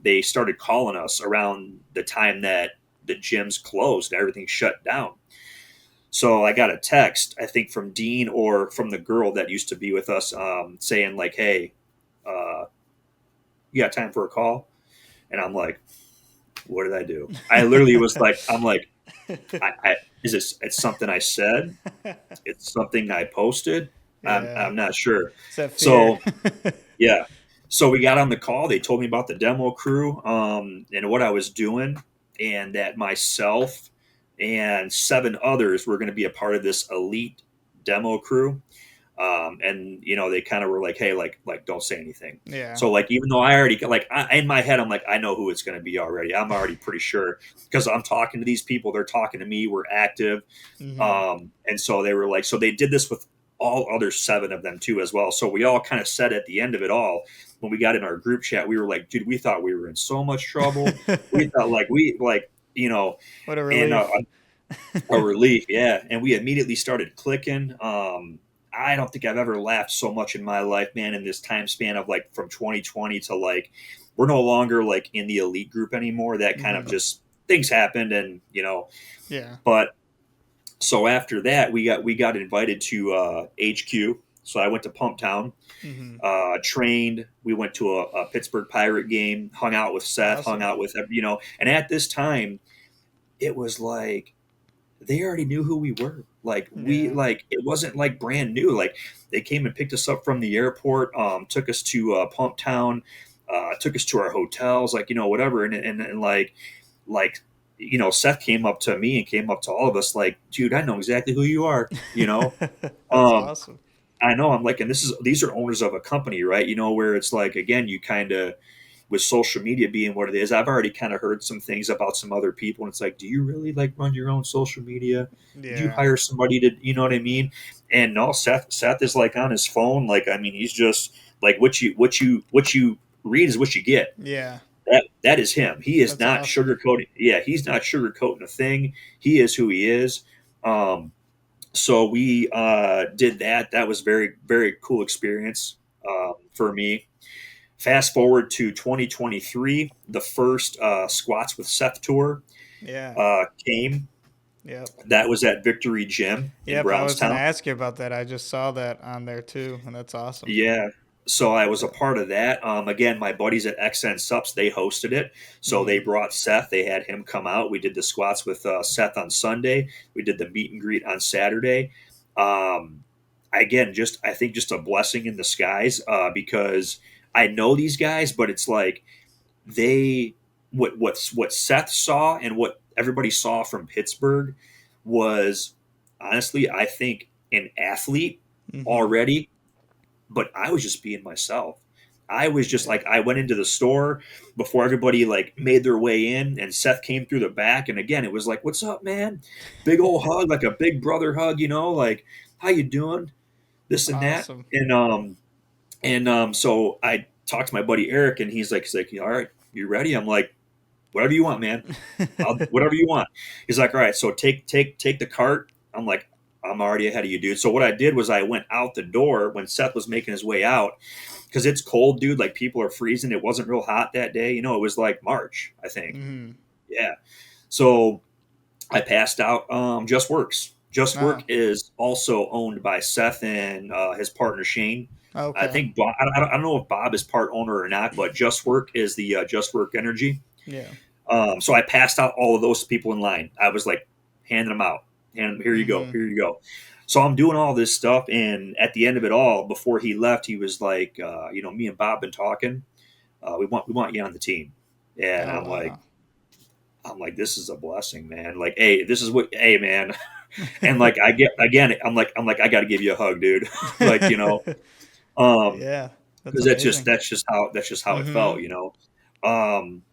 they started calling us around the time that the gyms closed and everything shut down. So I got a text, I think from Dean or from the girl that used to be with us, saying like, "Hey, uh, you got time for a call?" And I'm like, "What did I do?" I literally was like, "I'm like, is this? It's something I said. It's something I posted. Yeah. I'm not sure." It's that fear. So yeah, so we got on the call. They told me about the demo crew, and what I was doing, and that myself and 7 others were going to be a part of this elite demo crew. And they kind of were like, "Hey, like, don't say anything." Yeah. So like, even though I already in my head, I'm like, I know who it's going to be already. I'm already pretty sure because I'm talking to these people. They're talking to me. We're active. And so they were like, so they did this with all other 7 of them too as well. So we all kind of said at the end of it all, when we got in our group chat, we were like, dude, we thought we were in so much trouble. We thought What a and relief. a relief, yeah. And we immediately started clicking. I don't think I've ever laughed so much in my life, man, in this time span of like from 2020 to like we're no longer like in the elite group anymore. That kind of just things happened, and Yeah. but so after that, we got invited to HQ. So I went to Pumptown, trained. We went to a Pittsburgh Pirate game, hung out with Seth, hung Awesome. out with And at this time, it was like they already knew who we were. Yeah. It wasn't like brand new. Like they came and picked us up from the airport, took us to Pumptown, took us to our hotels, like whatever. And like Seth came up to me and came up to all of us like, dude, I know exactly who you are. That's Um, awesome. I know. I'm like, and these are owners of a company, right? Where it's like, again, you kind of, with social media being what it is, I've already kind of heard some things about some other people, and it's like, do you really like run your own social media? Did you Yeah. hire somebody to, you know what I mean? And no, Seth is like on his phone, like, I mean, he's just like what you read is what you get. Yeah. That is him. He is That's not awesome. sugarcoating. Yeah, he's not sugarcoating a thing. He is who he is. Um, so we did that. That was very, very cool experience for me. Fast forward to 2023, the first Squats with Seth tour Yeah. came. Yep. That was at Victory Gym in Yep. I was gonna Brownstown. ask you about that. I just saw that on there too, and that's awesome. Yeah. So I was a part of that. Again, my buddies at XN Sups, they hosted it. So they brought Seth. They had him come out. We did the squats with Seth on Sunday. We did the meet and greet on Saturday. Um, again, I think just a blessing in the skies because I know these guys, but it's like they what Seth saw and what everybody saw from Pittsburgh was honestly, I think, an athlete Mm-hmm. already, but I was just being myself. I was just like, I went into the store before everybody like made their way in, and Seth came through the back, and again, it was like, "What's up, man?" Big old hug, like a big brother hug, like, "How you doing?" This and that, Awesome. and so I talked to my buddy Eric, and he's like, "All right, you ready?" I'm like, "Whatever you want, man. Whatever you want." He's like, "All right, so take the cart." I'm like, "I'm already ahead of you, dude." So what I did was I went out the door when Seth was making his way out, because it's cold, dude. Like people are freezing. It wasn't real hot that day. It was like March, I think. Mm-hmm. Yeah. So I passed out. Just Works. Just Oh, Work is also owned by Seth and his partner Shane. I okay. think I don't know if Bob is part owner or not, but Just Work is the Just Work Energy. Yeah. So I passed out all of those people in line. I was like handing them out, and here you go, Mm-hmm. here you go. So I'm doing all this stuff, and at the end of it all, before he left, he was like, me and Bob been talking. We want you on the team, and Oh, wow. I'm like, this is a blessing, man. Like, hey, this is what, hey, man, and like I get again, I'm like I got to give you a hug, dude. like, um, Yeah, that's because that's just amazing. that's just how it Mm-hmm. felt.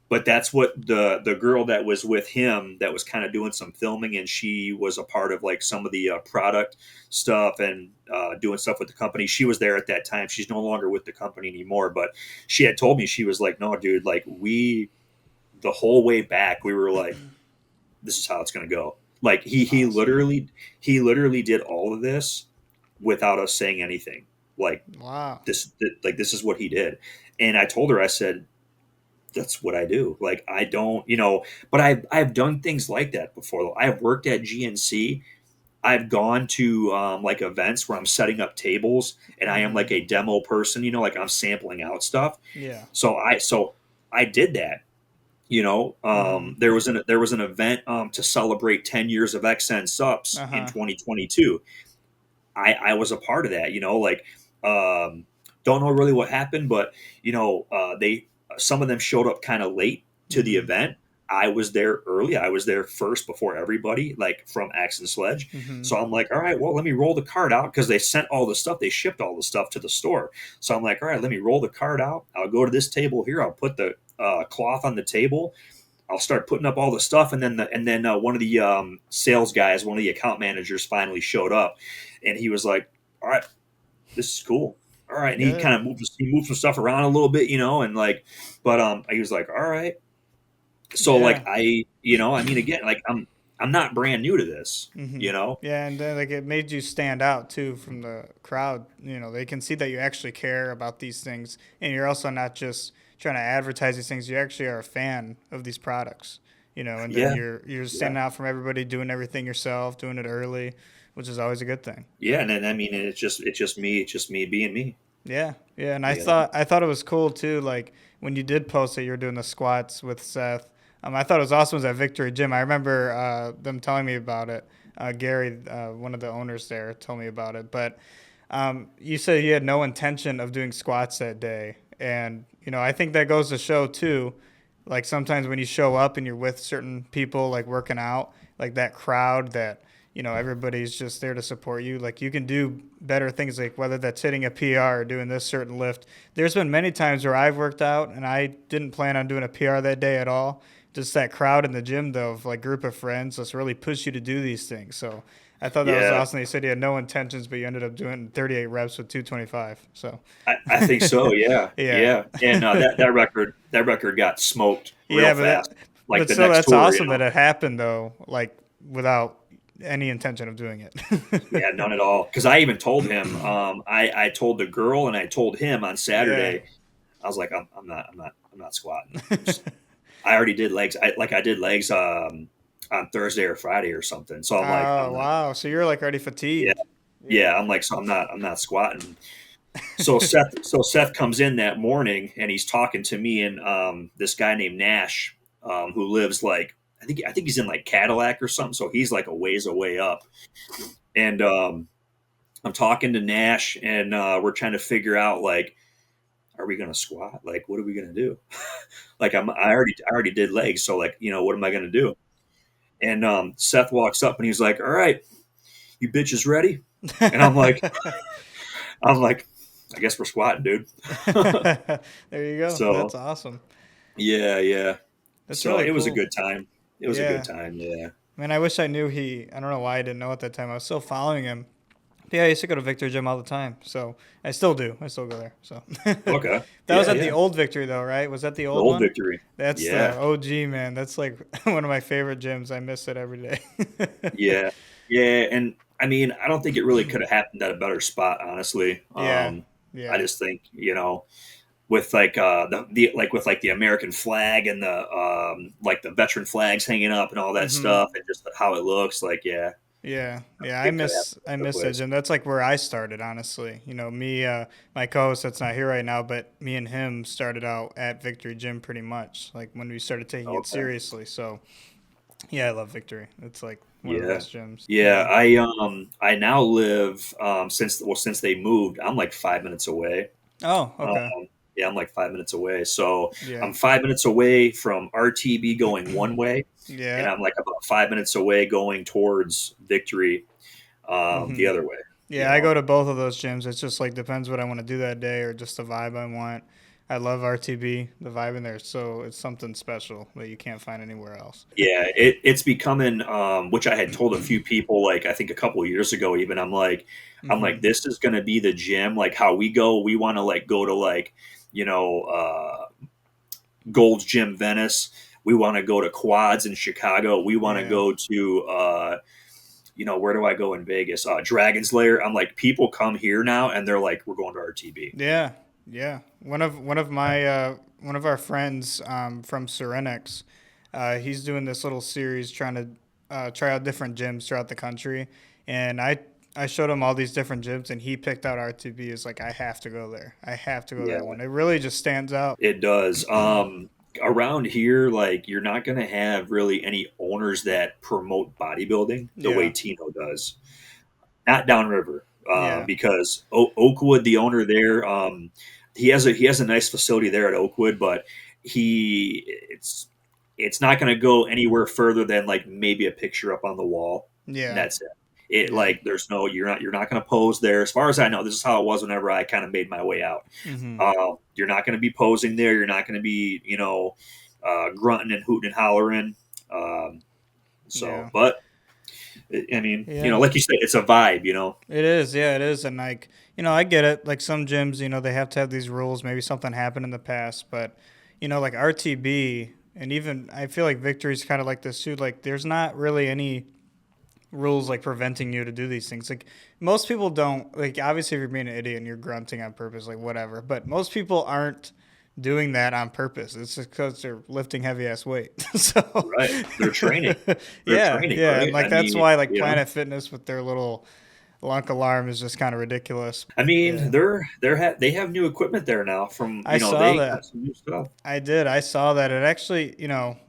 But that's what the girl that was with him that was kind of doing some filming, and she was a part of like some of the product stuff and doing stuff with the company. She was there at that time. She's no longer with the company anymore, but she had told me, she was like, "No, dude, like the whole way back, we were like, this is how it's going to go." Like Awesome. he literally did all of this without us saying anything. Like Wow. this is what he did. And I told her, I said, that's what I do. Like I don't, but I've done things like that before. I've worked at GNC. I've gone to like events where I'm setting up tables, and I am like Mm-hmm. a demo person, like I'm sampling out stuff. Yeah. So I did that. Mm-hmm. There was an event to celebrate 10 years of XN Subs in Uh-huh. 2022. I was a part of that. Like don't know really what happened, but they some of them showed up kind of late to the Mm-hmm. event. I was there early. I was there first before everybody, like from Axe and Sledge. Mm-hmm. So I'm like, all right, well, let me roll the card out, because they sent all the stuff. They shipped all the stuff to the store. So I'm like, all right, let me roll the card out. I'll go to this table here. I'll put the cloth on the table. I'll start putting up all the stuff, and then one of the sales guys, one of the account managers, finally showed up, and he was like, "All right, this is cool. All right," and he kind Good. of moved some stuff around a little bit, and like, but he was like, "All right." So like Yeah. I mean, again, like I'm not brand new to this, Mm-hmm. you know. Yeah, and then like it made you stand out too from the crowd. They can see that you actually care about these things, and you're also not just trying to advertise these things. You actually are a fan of these products. And then Yeah, you're yeah, standing out from everybody, doing everything yourself, doing it early, which is always a good thing. yeah, and then I mean, it's just me being me, Yeah, yeah, and I you know. thought I thought it was cool too. Like when you did post that you were doing the squats with Seth. I thought it was awesome. It was at Victory Gym. I remember them telling me about it. Gary, one of the owners there, told me about it. But you said you had no intention of doing squats that day, and I think that goes to show too. Like sometimes when you show up and you're with certain people, like working out, like that crowd that everybody's just there to support you. Like you can do better things, like whether that's hitting a PR or doing this certain lift. There's been many times where I've worked out and I didn't plan on doing a PR that day at all. Just that crowd in the gym, though, of like group of friends, just really push you to do these things. So I thought that was Yeah, awesome. They said you had no intentions, but you ended up doing 38 reps with 225. So I think so. Yeah, yeah. yeah, and that record got smoked real Yeah, but fast, like but the still, next that's tour, awesome that it happened though, like without any intention of doing it. Yeah, none at all. Because I even told him, I told the girl and I told him on Yeah. Saturday, I was like, I'm not squatting. I already did legs. I did legs on Thursday or Friday or something. So I'm like, Oh I'm not. wow! So you're like already Yeah, fatigued. yeah. Yeah. I'm like, so I'm not squatting. So Seth comes in that morning, and he's talking to me and this guy named Nash, who lives like, I think he's in like Cadillac or something. So he's like a ways away up, and I'm talking to Nash, and we're trying to figure out, like, are we going to squat? Like, what are we going to do? Like, I already did legs, so like, what am I going to do? And Seth walks up and he's like, "All right, you bitches ready?" And I'm like, I guess we're squatting, dude. There you go. That's So awesome. yeah, yeah. That's So really it was a cool. good time. It was a good Yeah. time. Yeah. Man, I wish I knew I don't know why I didn't know at that time. I was still following him. Yeah, I used to go to Victory Gym all the time. So I still do. I still go there. So that Okay. was Yeah, at the yeah. old Victory though, right? Was that the The old old one? victory. That's the Yeah. OG, man. That's like one of my favorite gyms. I miss it every day. Yeah. Yeah. And I mean, I don't think it really could have happened at a better spot, honestly. Yeah. I Yeah. just think, with like the like with like the American flag and the like the veteran flags hanging up and all that Mhm. stuff and just how it looks like, yeah, Yeah, I yeah, think it could have happened I at a miss that place. gym. That's like where I started, honestly. Me, my co-host that's not here right now, but me and him started out at Victory Gym pretty much, like when we started taking it Okay. seriously. So yeah, I love Victory. It's like one of the Yeah. best gyms. Yeah. Yeah. I now live since they moved, I'm like 5 minutes away. Oh, Um, okay. yeah, I'm like 5 minutes away. So Yeah. I'm 5 minutes away from RTB going one way, and Yeah. I'm like about 5 minutes away going towards Victory the Mhm. other way. You Yeah, I go know. to both of those gyms. It's just like depends what I want to do that day or just the vibe I want. I love RTB. The vibe in there, so it's something special that you can't find anywhere else. Yeah, it's becoming which I had told a few people like I think a couple of years ago even I'm like Mhm. this is going to be the gym like how we want to like go to like you know Gold's Gym Venice, we want to go to Quads in Chicago, we want to Yeah. go to where do I go in Vegas? Dragon's Lair. I'm like people come here now and they're like we're going to RTB. Yeah, yeah. One of our friends from Serenex, he's doing this little series trying to try out different gyms throughout the country, and I showed him all these different gyms, and he picked out RTB. Is like I have to go there. I have to go that Yeah. one. It really just stands out. It does. Around here, like you're not going to have really any owners that promote bodybuilding the way Yeah, Tino does. Not downriver, yeah, because Oakwood, the owner there, he has a nice facility there at Oakwood, but he it's not going to go anywhere further than like maybe a picture up on the wall, and yeah, that's it. It yeah. like there's no you're not going to pose there. As far as I know, this is how it was whenever I kind of made my way out. Hmm. You're not going to be posing there. You're not going to be grunting and hooting and hollering. Um, Yeah, but I mean, yeah. like you said, it's a vibe. It is, yeah, it is, and like I get it. Like some gyms, they have to have these rules. Maybe something happened in the past, but like RTB, and even I feel like Victory's kind of like this too. Like there's not really any rules like preventing you to do these things. Like most people don't. Like obviously, if you're being an idiot and you're grunting on purpose, like whatever. But most people aren't doing that on purpose. It's just because they're lifting heavy ass weight. So Right. They're training. They're yeah, training, yeah, and right? like I that's mean, why like Planet Fitness with their little Lunk alarm is just kind of ridiculous. I mean, Yeah. they have new equipment there now from, I saw they got that. some new stuff. I did. I saw that. It actually,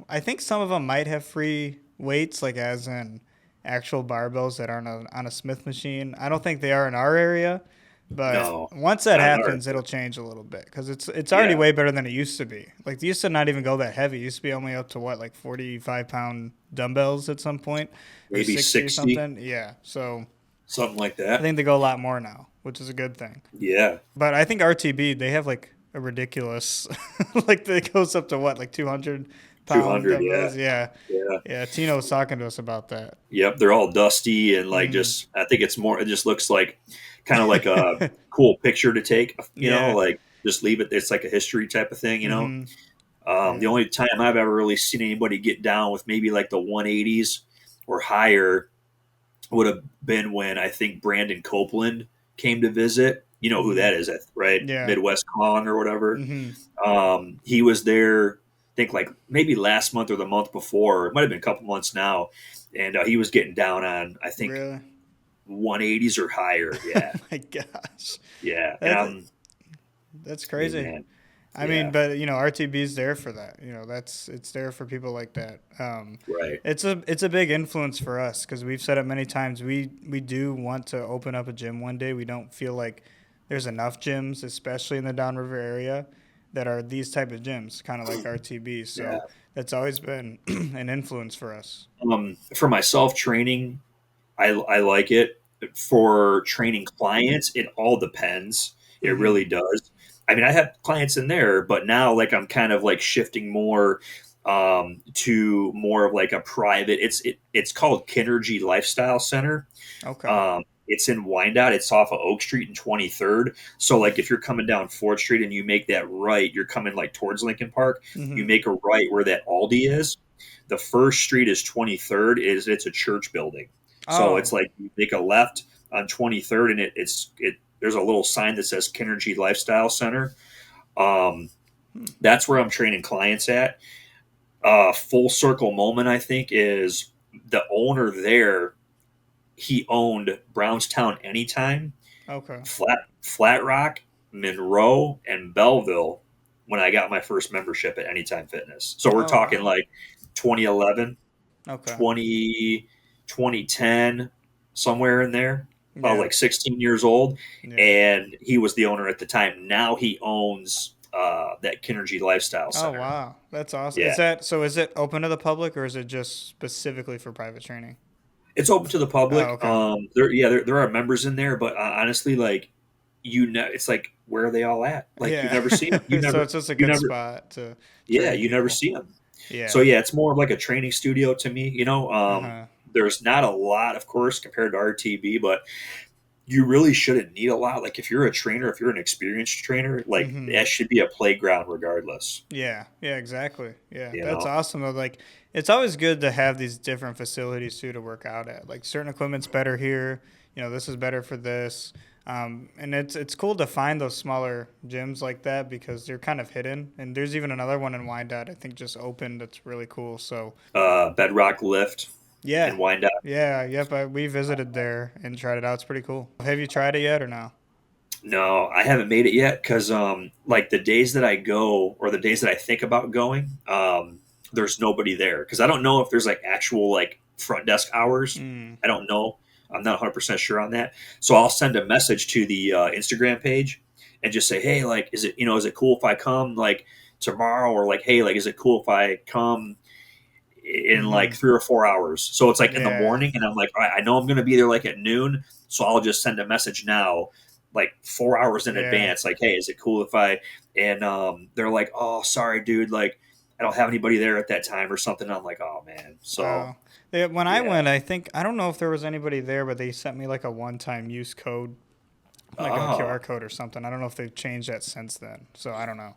I think some of them might have free weights, like as in actual barbells that aren't on a Smith machine. I don't think they are in our area, but No, once that not in ours. happens, it'll change a little bit because it's already Yeah, way better than it used to be. Like they used to not even go that heavy. It used to be only up to what, like 45-pound dumbbells at some point, or maybe 60 or 60, something. Yeah. So something like I that. think they go a lot more now, which is a good thing. Yeah, But I think RTB they have like a ridiculous like that goes up to what like 200-pound 200. Yeah, dumbbells. Yeah, yeah. yeah. Tino was talking to us about that. Yep, they're all dusty and like Hmm. just. I think it's more. It just looks like kind of like a cool picture to take. Yeah. Like just leave it. It's like a history type of thing. Hmm. The Yeah. only time I've ever really seen anybody get down with maybe like the 180s or higher would have been when I think Brandon Copeland came to visit. You know who Hmm. that is, right? Yeah. Midwest Kong or whatever. Hmm. He was there, I think like maybe last month or the month before. It might have been a couple months now. And he was getting down on, I think, Really? 180s or higher. Oh Yeah. my gosh. Yeah. And That's that's I mean, crazy. man, I mean, yeah, but RTB's there for that. It's there for people like that. right. It's a big influence for us because we've said it many times. We do want to open up a gym one day. We don't feel like there's enough gyms, especially in the Downriver area, that are these type of gyms, kind of like RTB. Yeah. So that's always been an influence for us. For myself, training, I like it. For training clients, it all depends. It Mm-hmm. really does. I mean, I have clients in there, but now like I'm kind of like shifting more to more of like a private. It's called Kinergy Lifestyle Center. Okay. It's in Wyandotte. It's off of Oak Street and 23rd. So like if you're coming down 4th Street and you make that right, you're coming like towards Lincoln Park. You Mm-hmm. make a right where that Aldi is. The first street is 23rd. It's a church building. So it's Oh. like you make a left on 23rd, and it there's a little sign that says Kinergy Lifestyle Center. Um, Hmm. that's where I'm training clients at. Full circle moment, I think, is the owner there. He owned Brownstown Anytime, Okay. Flat Rock, Monroe, and Belleville when I got my first membership at Anytime Fitness. So we're Oh talking wow. like 2011, Okay. 20, 2010, somewhere in there. I was Yeah. like 16 years old, Yeah. and he was the owner at the time. Now he owns that Kinergy Lifestyle Oh Center. wow. That's awesome. Yeah, Is that so? Is it open to the public or is it just specifically for private training? it's open to the Oh public. okay. There are members in there, but honestly, like it's like where are they all at? Like you Yeah. never see them. So it's just a You good never, spot to yeah, train you never people. see them. So Yeah. yeah, it's more of like a training studio to me. Uh-huh. There's not a lot, of course, compared to RTB, but you really shouldn't need a lot. Like if you're a trainer, if you're an experienced trainer, like Mm-hmm. that should be a playground regardless. Yeah, yeah, exactly. Yeah, You that's know, awesome though. Like, it's always good to have these different facilities too to work out at. Like, certain equipment's better here. You know, this is better for this. And it's cool to find those smaller gyms like that because they're kind of hidden. And there's even another one in Wyandotte I think just opened that's really cool. So Bedrock Lift yeah, and Wind Up. yeah, yep. We visited there and tried it out. It's pretty cool. Have you tried it yet or no? No, I haven't made it yet because like the days that I go or the days that I think about going, there's nobody there because I don't know if there's like actual like front desk hours. Mm. I don't know. I'm not 100% sure on that. So I'll send a message to the Instagram page and just say, hey, like, is it cool if I come like tomorrow, or like, hey, like, is it cool if I come in Mm-hmm. like 3 or 4 hours? So it's like in the Yeah. morning, and I'm like, all right, I know I'm going to be there like at noon, so I'll just send a message now, like 4 hours in Yeah. advance, like, hey, is it cool if I? And they're like, oh, sorry, dude, like I don't have anybody there at that time or something. And I'm like, oh man, so Oh, when I yeah, went, I think I don't know if there was anybody there, but they sent me like a one-time use code, like a oh, QR code or something. I don't know if they've changed that since then, so I don't know.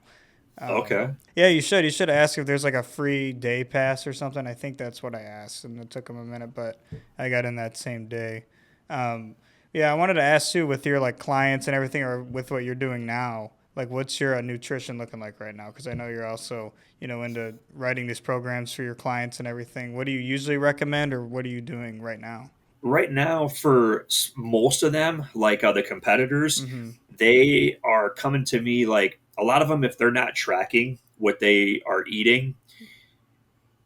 okay, Yeah, you should. You should ask if there's like a free day pass or something. I think that's what I asked, and it took them a minute, but I got in that same day. Um, yeah, I wanted to ask you with your like clients and everything, or with what you're doing now. Like, what's your nutrition looking like right now? Because I know you're also, into writing these programs for your clients and everything. What do you usually recommend, or what are you doing right now? right now for most of them, like the competitors, Mm-hmm. they are coming to me like a lot of them, if they're not tracking what they are eating,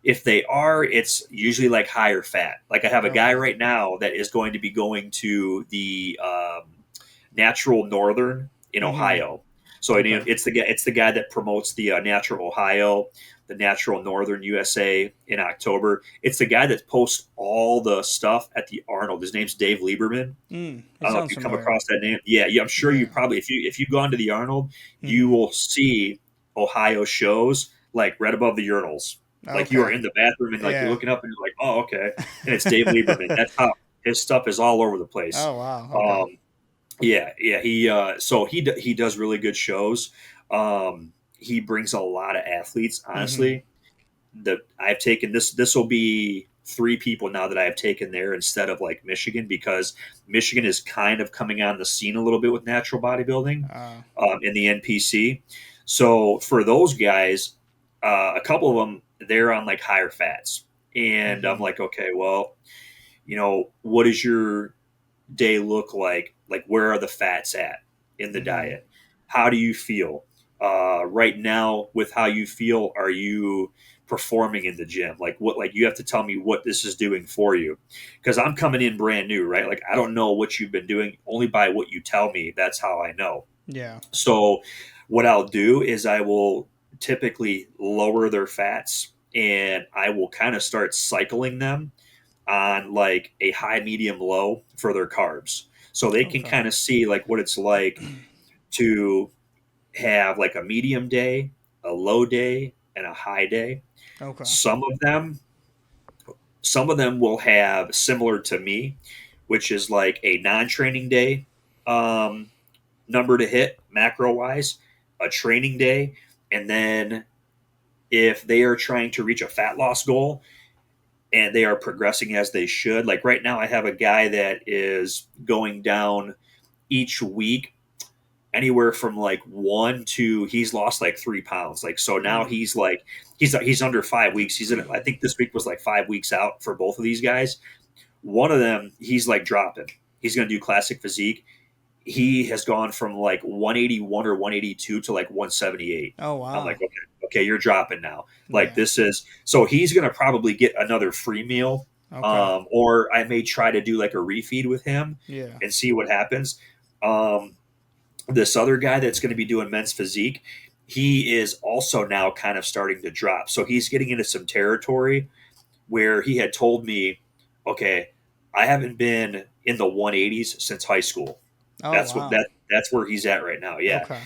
if they are, it's usually like higher fat. Like I have a guy Okay. right now that is going to be going to the Natural Northern in Mm-hmm. Ohio. So Okay. it's the guy that promotes the Natural Ohio, the Natural Northern USA in October. It's the guy that posts all the stuff at the Arnold. His name's Dave Lieberman. He I don't know if sounds you come familiar. across that name. Yeah, yeah, I'm sure you Yeah. probably, if you've gone to the Arnold, you Mm-hmm. will see Ohio shows like right above the urinals. Like you are Okay. in the bathroom and like you're Yeah. looking up and you're like, oh, okay. And it's Dave Lieberman. That's how his stuff is all over the place. Oh wow. Okay. Um, yeah, yeah. He does really good shows. He brings a lot of athletes. Mm-hmm. Honestly, that I've taken this will be 3 people now that I have taken there instead of like Michigan, because Michigan is kind of coming on the scene a little bit with natural bodybuilding Uh, in the NPC. So for those guys, a couple of them they're on like higher fats, and I'm mm-hmm. like, okay, well, what does your day look like? Like, where are the fats at in the Mm-hmm. diet? How do you feel right now? With how you feel, are you performing in the gym? Like, what? Like, you have to tell me what this is doing for you, because I'm coming in brand new, right? Like, I don't know what you've been doing. Only by what you tell me, that's how I know. Yeah. So, what I'll do is I will typically lower their fats, and I will kind of start cycling them on like a high, medium, low for their carbs. So they can Okay. kind of see like what it's like to have like a medium day, a low day, and a high day. Okay. Some of them, some of them will have similar to me, which is like a non-training day um, number to hit macro wise, a training day, and then if they are trying to reach a fat loss goal and they are progressing as they should, like right now, I have a guy that is going down each week anywhere from like 1 to he's lost like 3 pounds. Like so now Mm. he's like he's under 5 weeks. He's in I think this week was like 5 weeks out for both of these guys. One of them he's like dropping. He's gonna do classic physique. He has gone from like 181 or 182 to like 178. Oh I'm like, wow. okay, you're dropping now. Like Yeah. this is so he's gonna probably get another free meal, Okay. or I may try to do like a refeed with him Yeah. and see what happens. Um, this other guy that's going to be doing men's physique, he is also now kind of starting to drop. So he's getting into some territory where he had told me, okay, I haven't been in the 180s since high school. Oh wow. That's where he's at right now. Yeah. Okay.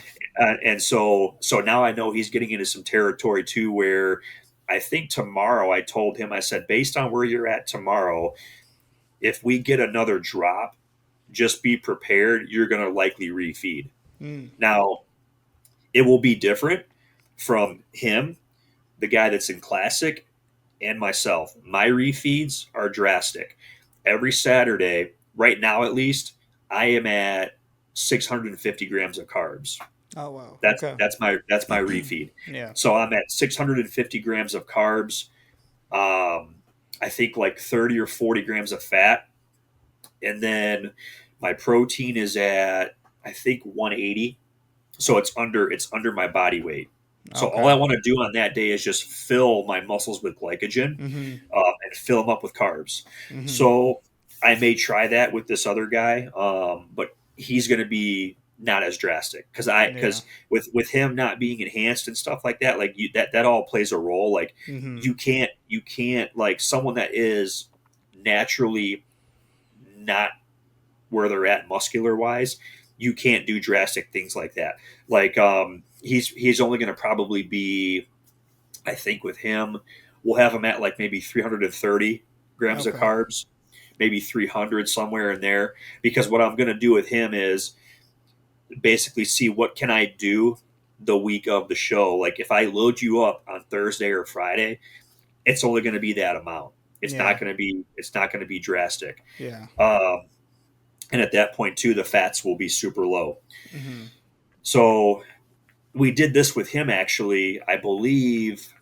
And so now I know he's getting into some territory too where I think tomorrow I told him, I said, based on where you're at tomorrow, if we get another drop, just be prepared. You're going to likely refeed. Mm. Now, it will be different from him, the guy that's in classic, and myself. My refeeds are drastic. Every Saturday, right now at least, I am at 650 grams of carbs. Oh wow. That's Okay. that's my refeed. Yeah. So I'm at 650 grams of carbs. Um, I think like 30 or 40 grams of fat, and then my protein is at I think 180. So it's under my body weight. So all I Okay. want to do on that day is just fill my muscles with glycogen, Mhm. and fill them up with carbs. Mhm. So I may try that with this other guy, but he's going to be not as drastic Yeah. because with him not being enhanced and stuff like that, like that all plays a role. Like Mhm. you can't like someone that is naturally not where they're at muscular wise, you can't do drastic things like that. Like he's only going to probably be, I think with him, we'll have him at like maybe 330 grams of Okay. carbs, maybe 300 somewhere in there. Because what I'm going to do with him is basically see what can I do the week of the show. Like if I load you up on Thursday or Friday, it's only going to be that amount. Yeah. It's not going to be drastic. Yeah. Um, and at that point too, the fats will be super low. Mhm. So we did this with him actually, I believe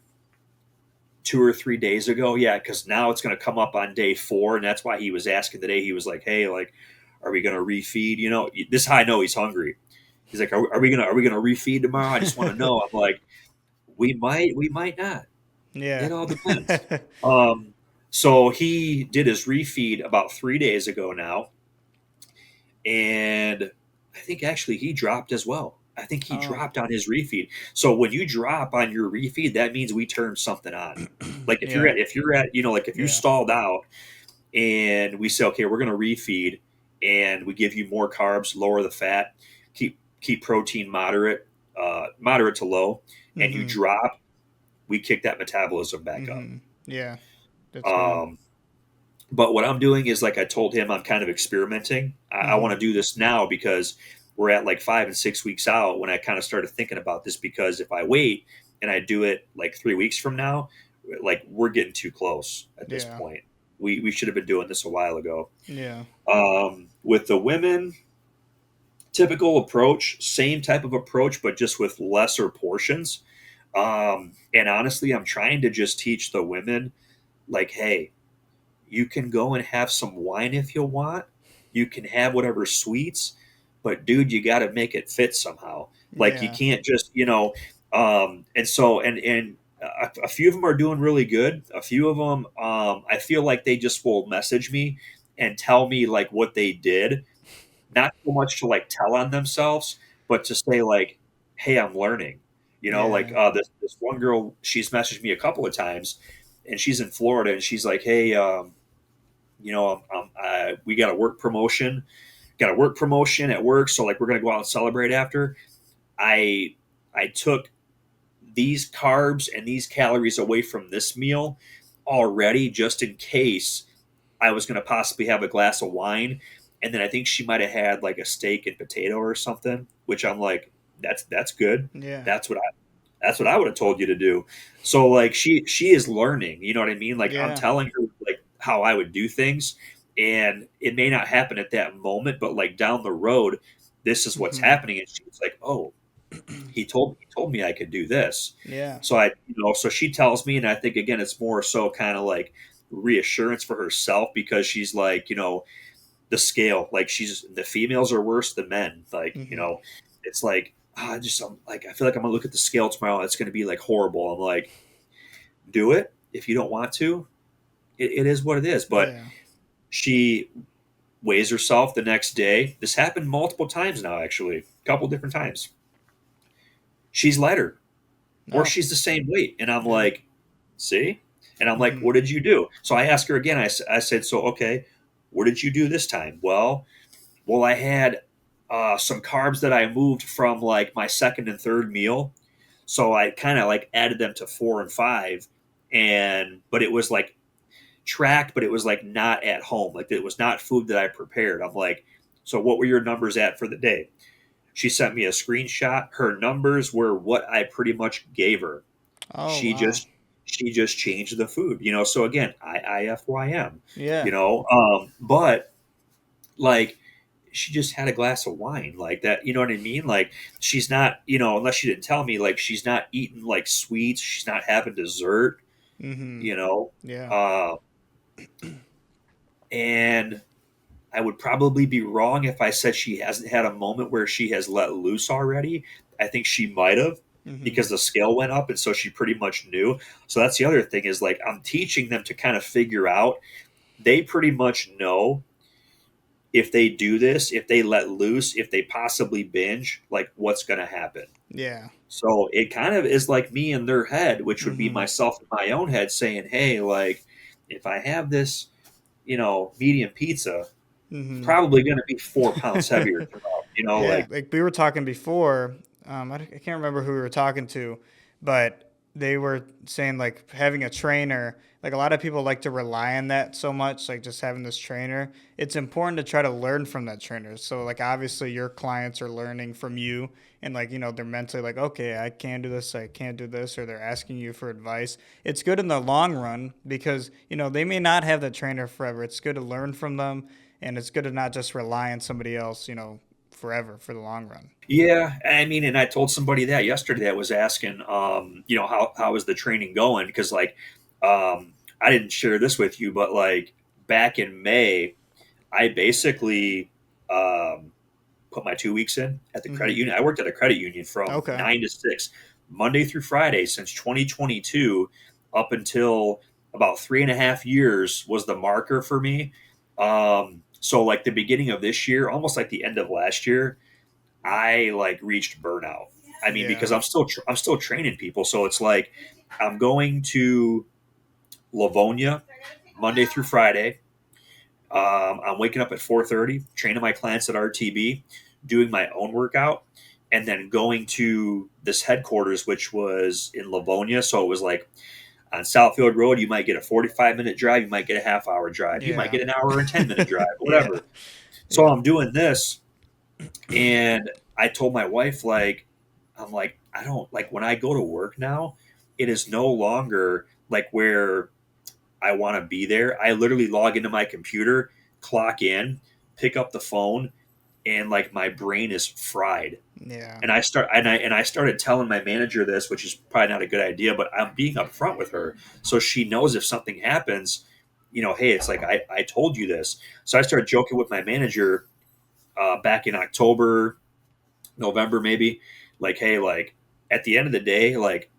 2 or 3 days ago. Yeah, because now it's going to come up on day 4, and that's why he was asking today. He was like, "Hey, like, are we going to refeed? You know, this is how I know he's hungry." He's like, are we gonna refeed tomorrow? I just want to know." I'm like, we might not. Yeah. It all depends. Um, so he did his refeed about 3 days ago now, and I think actually he dropped as well. I think he Oh. dropped on his refeed. So when you drop on your refeed, that means we turned something on. Like Yeah. if you're at like if you Yeah. stalled out and we say, okay, we're going to refeed, and we give you more carbs, lower the fat, keep protein moderate to low, and you Mhm. drop, we kick that metabolism back up. Mhm. Yeah. That's good. Um, But what I'm doing is, like I told him, I'm kind of experimenting. I want Mhm. to do this now because we're at like 5 and 6 weeks out when I kind of started thinking about this. Because if I wait and I do it like 3 weeks from now, like we're getting too close at this Yeah. point. We should have been doing this a while ago. Yeah. With the women, typical approach, same type of approach, but just with lesser portions. And honestly, I'm trying to just teach the women, like, hey, you can go and have some wine if you want. You can have whatever sweets, but dude, you got to make it fit somehow. Like you Yeah. can't just, and so and a few of them are doing really good. A few of them, I feel like they just will message me and tell me like what they did, not so much to like tell on themselves, but to say like, "Hey, I'm learning." Like Yeah. this one girl, she's messaged me a couple of times, and she's in Florida, and she's like, "Hey, we got a work promotion got a work promotion at work, so like we're gonna go out and celebrate after. I I took these carbs and these calories away from this meal already, just in case I was going to possibly have a glass of wine. And then I think she might have had like a steak and potato or something, which I'm like, that's good. Yeah. That's what I that's what I would have told you to do. So like she is learning, you know what I mean? Like I'm Yeah. telling her like how I would do things, and it may not happen at that moment, but like down the road, this is what's Hmm. happening. And she's like, oh, he told me I could do this. Yeah. So so she tells me, and I think again, it's more so kind of like reassurance for herself, because she's like, the scale, like the females are worse than men. Like, Hmm. it's like, I'm like, I feel like I'm gonna look at the scale tomorrow. It's going to be like horrible. I'm like, do it if you don't want to. It is what it is. But Yeah. she weighs herself the next day. This happened multiple times now, actually, a couple different times. She's lighter, or No. she's the same weight. And I'm Yeah. like, see? And I'm like, Hmm. what did you do? So I asked her again. I said, so, okay, what did you do this time? Well, I had some carbs that I moved from like my second and third meal. So I kind of like added them to 4 and 5. But it was like tracked, but it was like not at home. Like it was not food that I prepared. I'm like, so what were your numbers at for the day? She sent me a screenshot. Her numbers were what I pretty much gave her. Oh She wow. just she just changed the food, So again, IFYM, Yeah. but like she just had a glass of wine like that, you know what I mean? Like she's not, unless she didn't tell me, like she's not eating like sweets, she's not having dessert, Hmm. you know. Yeah. Uh, and I would probably be wrong if I said she hasn't had a moment where she has let loose already. I think she might have, Hmm. because the scale went up, and so she pretty much knew. So that's the other thing, is like I'm teaching them to kind of figure out. They pretty much know if they do this, if they let loose, if they possibly binge, like what's going to happen. Yeah. So it kind of is like me in their head, which would be Hmm. myself in my own head saying, hey, like if I have this, medium pizza, Hmm. probably going to be 4 pounds heavier tomorrow. Yeah, Like, like we were talking before. I can't remember who we were talking to, but they were saying like having a trainer. Like a lot of people like to rely on that so much, like just having this trainer. It's important to try to learn from that trainer. So like obviously your clients are learning from you, and like they're mentally like, okay, I can do this, I can't do this, or they're asking you for advice. It's good in the long run because they may not have that trainer forever. It's good to learn from them, and it's good to not just rely on somebody else. Forever for the long run. yeah, I mean, and I told somebody that yesterday that was asking, how is the training going? Because like, I didn't share this with you, but like back in May, I basically put my 2 weeks in at the credit Hmm. union. I worked at a credit union from Okay. 9 to 6, Monday through Friday, since 2022 up until about 3.5 years was the marker for me. So like the beginning of this year, almost like the end of last year, I like reached burnout. I mean, because Yeah. I'm still training people, so it's like I'm going to Livonia Monday through Friday. I'm waking up at 4:30, training my clients at RTB, doing my own workout, and then going to this headquarters, which was in Livonia. So it was like on Southfield Road, you might get a 45-minute drive, you might get a half-hour drive, you might Yeah. get an hour and 10-minute drive, Yeah. whatever. So Yeah. I'm doing this, and I told my wife, like, I'm like, I don't like when I go to work now, it is no longer like where I want to be there. I literally log into my computer, clock in, pick up the phone, and like my brain is fried. Yeah. And I started telling my manager this, which is probably not a good idea, but I'm being upfront with her so she knows if something happens, hey, it's like I told you this. So I started joking with my manager back in October, November, maybe, like, hey, like at the end of the day, like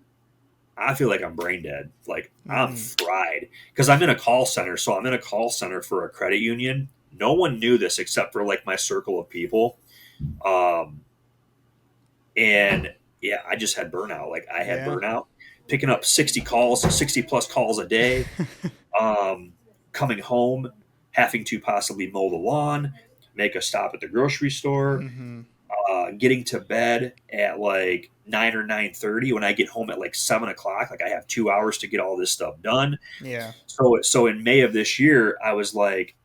I feel like I'm brain dead. Like I'm Hmm. fried because I'm in a call center. So I'm in a call center for a credit union. No one knew this except for like my circle of people. Um, and yeah, I just had burnout. Like I had Yeah. burnout, picking up 60 calls, 60 plus calls a day, um, coming home, having to possibly mow the lawn. make a stop at the grocery store, Mm-hmm. getting to bed at like 9 or 9:30. When I get home at like 7 o'clock, like I have 2 hours to get all this stuff done. Yeah. So in May of this year, I was like,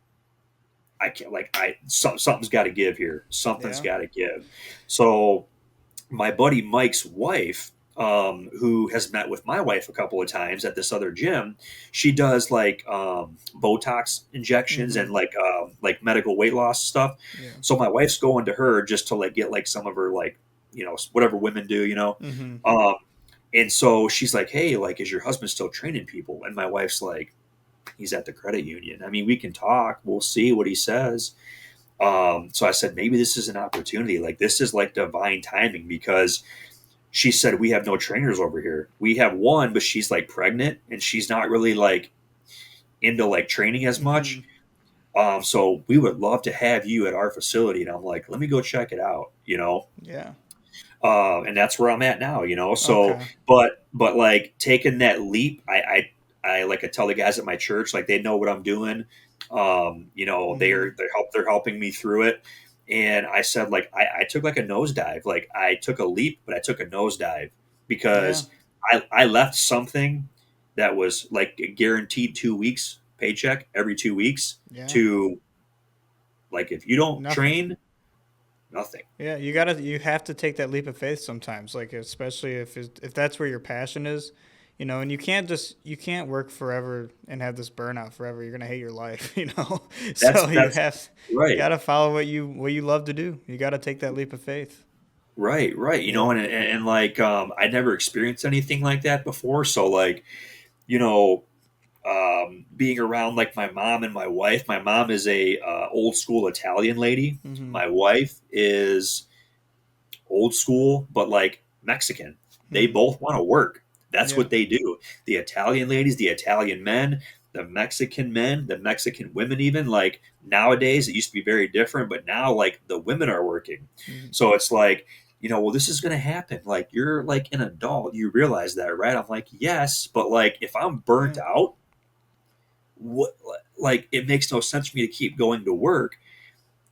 I can't, like, something's got to give here. Something's Yeah. got to give. So my buddy Mike's wife, who has met with my wife a couple of times at this other gym, she does like Botox injections Mm-hmm. and like medical weight loss stuff. Yeah. So my wife's going to her just to like get like some of her like whatever women do, Mm-hmm. Um, and so she's like, "Hey, like, is your husband still training people?" And my wife's like, "He's at the credit union. I mean, we can talk. We'll see what he says." So I said, maybe this is an opportunity. Like, this is like divine timing, because she said, we have no trainers over here. We have one, but she's like pregnant and she's not really like into like training as Mm-hmm. much. So we would love to have you at our facility. And I'm like, let me go check it out. Yeah. And that's where I'm at now. So, Okay. but like taking that leap, I like I tell the guys at my church, like they know what I'm doing. Mm-hmm. They're helping me through it. And I said, like, I took like a nosedive. Like I took a leap, but I took a nosedive Yeah. because I left something that was like a guaranteed 2 weeks paycheck every 2 weeks Yeah. to, like, if you don't Nothing. train, nothing. Yeah, you have to take that leap of faith sometimes, like especially if that's where your passion is, and you can't work forever and have this burnout forever. You're gonna hate your life, That's So that's you right. gotta follow what you love to do. You gotta take that leap of faith. Right, right. Yeah. And like, I never experienced anything like that before. So like, you know, being around like my mom and my wife. My mom is a old school Italian lady. Mm-hmm. My wife is old school, but like Mexican. They Mm-hmm. both want to work. That's Yeah. what they do. The Italian ladies, the Italian men, men, the Mexican women, even like nowadays, it used to be very different, but now like the women are working. Mm-hmm. So it's like, well, this is going to happen. Like, you're like an adult. You realize that, right? I'm like, yes, but like, if I'm burnt Yeah. out, what, like, it makes no sense for me to keep going to work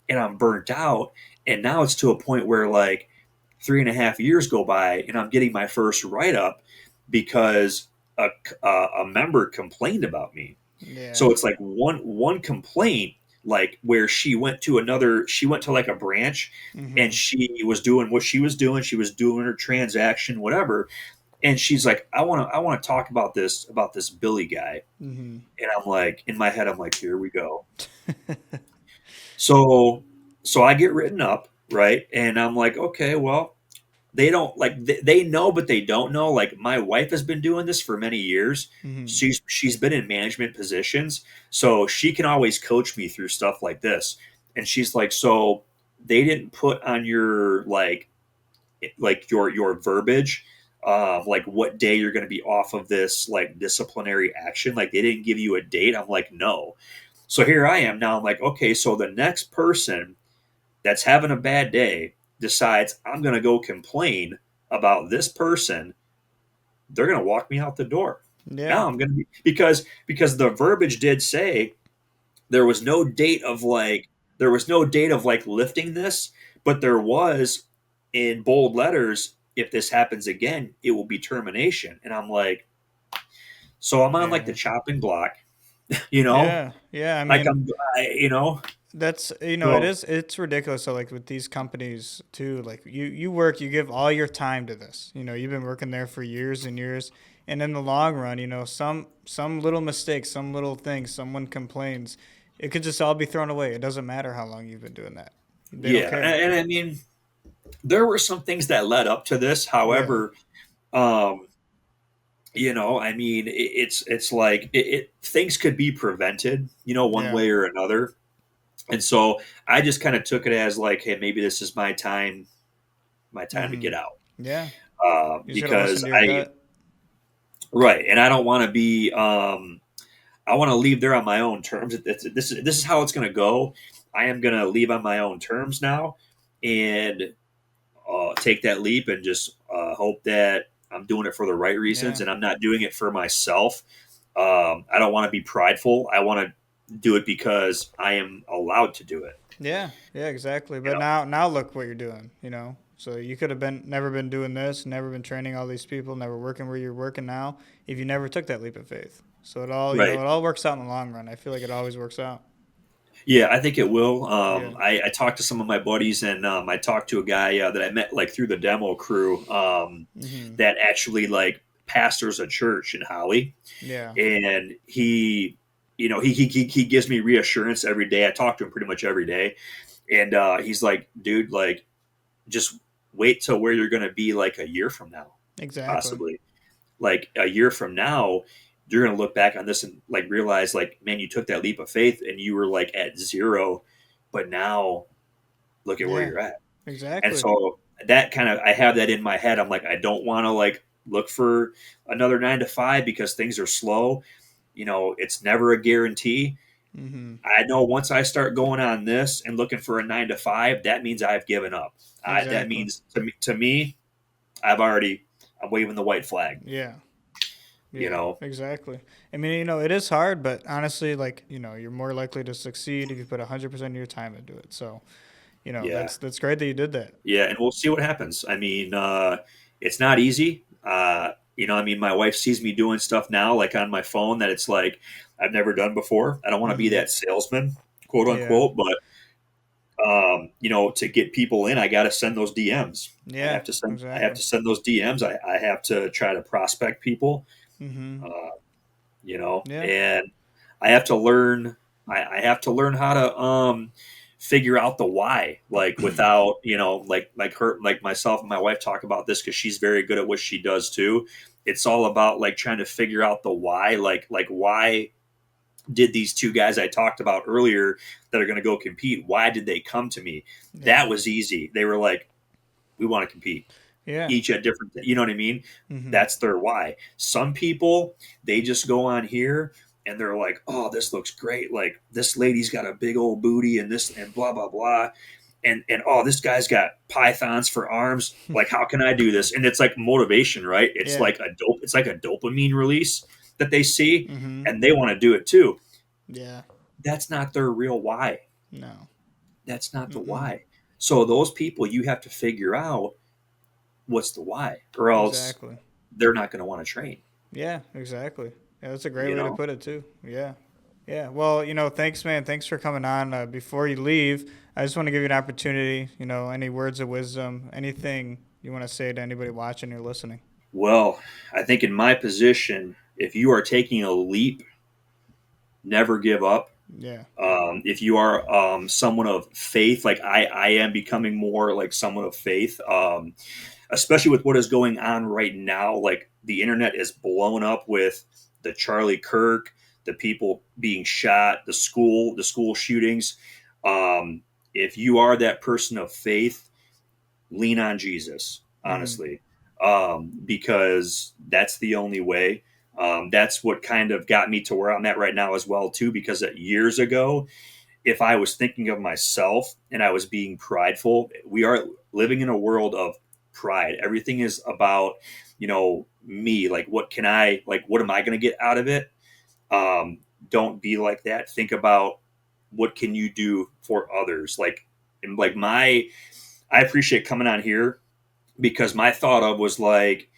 and I'm burnt out. And now it's to a point where like 3.5 years go by and I'm getting my first write up because a, a member complained about me. Yeah. So it's like one complaint, like where she went to like a branch and Mm-hmm. she was doing what she was doing. She was doing her transaction, whatever. And she's like, I want to talk about this Billy guy. Mm-hmm. And I'm like, in my head, I'm like, here we go. So I get written up, right? And I'm like, okay, well, they don't like they know, but they don't know. Like, my wife has been doing this for many years. Mm-hmm. She's been in management positions, so she can always coach me through stuff like this. And she's like, so they didn't put on your like your verbiage, like what day you're going to be off of this like disciplinary action. Like, they didn't give you a date. I'm like, no. So here I am now. I'm like, okay, so the next person that's having a bad day decides I'm going to go complain about this person, they're going to walk me out the door. Yeah. Now I'm going to be, because the verbiage did say there was no date of like lifting this, but there was in bold letters, if this happens again, it will be termination. And I'm like, so I'm on like the Yeah. chopping block, you know, Yeah. Yeah. I like mean, that's so it's ridiculous. So like with these companies too, like you work, you give all your time to this. You've been working there for years and years, and in the long run, some little mistake, some little thing, someone complains, it could just all be thrown away. It doesn't matter how long you've been doing that. They don't yeah. care. And I mean, there were some things that led up to this. Yeah. However, um, I mean, it's like things could be prevented, one Yeah. way or another. And so I just kind of took it as like, hey, maybe this is my time to Mm-hmm. get out, Yeah. You just gotta listen because to your gut. right, and I don't want to be, I want to leave there on my own terms. This is how it's going to go. I am going to leave on my own terms now, and take that leap and just hope that I'm doing it for the right reasons Yeah. and I'm not doing it for myself. I don't want to be prideful. I want to do it because I am allowed to do it. Yeah, yeah, exactly. You But know? now look what you're doing, you know. So you could have been never been doing this, never been training all these people, never working where you're working now if you never took that leap of faith. So it all, you know, Right. it all works out in the long run. I feel like it always works out. Yeah, I think it will. Yeah. I talked to some of my buddies, and I talked to a guy that I met like through the demo crew Mhm. that actually like pastors a church in Holly, Yeah. and he gives me reassurance every day. I talk to him pretty much every day, and he's like, dude, like just wait till where you're going to be like a year from now, Exactly. possibly like a year from now. You're going to look back on this and like realize like, man, you took that leap of faith and you were like at zero, but now look at where Yeah. you're at. And Exactly. so that kind of, I have that in my head. I'm like, I don't want to like look for another 9 to 5 because things are slow. It's never a guarantee. Mhm. I know once I start going on this and looking for a 9 to 5, that means I've given up. That Exactly. means to me, I'm waving the white flag. Yeah. You Yeah, know, exactly. I mean, you know, it is hard, but honestly, like, you know, you're more likely to succeed if you put 100% of your time into it. So, you know, yeah, that's great that you did that. yeah, and we'll see what happens. I mean, it's not easy. I mean, my wife sees me doing stuff now, like on my phone, that it's like I've never done before. I don't want to be Mhm. that salesman, quote Yeah. unquote, but to get people in, I got to send those DMs. I Yeah, have to send. I have exactly. to send those DMs. I have to try to prospect people. Mhm. Uh, Yeah. and I have to learn. I have to learn how to figure out the why, like without like myself and my wife talk about this because she's very good at what she does too. It's all about like trying to figure out the why, like why did these two guys I talked about earlier that are going to go compete? Why did they come to me? Yeah. That was easy. They were like, we want to compete, Yeah. each at different, you know what I mean? Mhm. That's their why. Some people, they just go on here and they're like, oh, this looks great. Like this lady's got a big old booty and this and blah blah blah. And oh, this guy's got pythons for arms. Like, how can I do this? And it's like motivation, right? It's Yeah. like it's like a dopamine release that they see Mhm. and they want to do it too. Yeah. That's not their real why. No. That's not the Mm-mm. why. So those people, you have to figure out what's the why, or else Exactly. they're not going to want to train. Yeah, exactly. Yeah, that's a great You way to know, put it too. Yeah. Yeah. Well, you know, thanks, man. Thanks for coming on. Before you leave, I just want to give you an opportunity. You know, any words of wisdom, anything you want to say to anybody watching or listening. well, I think in my position, if you are taking a leap, never give up. Yeah. If you are someone of faith, like I am becoming more like someone of faith, especially with what is going on right now. Like the internet is blown up with the Charlie Kirk, the people being shot, the school shootings. Um, if you are that person of faith, lean on Jesus, Mm-hmm. honestly, because that's the only way. That's what kind of got me to where I'm at right now as well, too. Because years ago, if I was thinking of myself and I was being prideful, we are living in a world of pride. Everything is about, me. Like, what am I going to get out of it? Um, don't be like that. Think about what can you do for others. And like I appreciate coming on here because my thought of was like,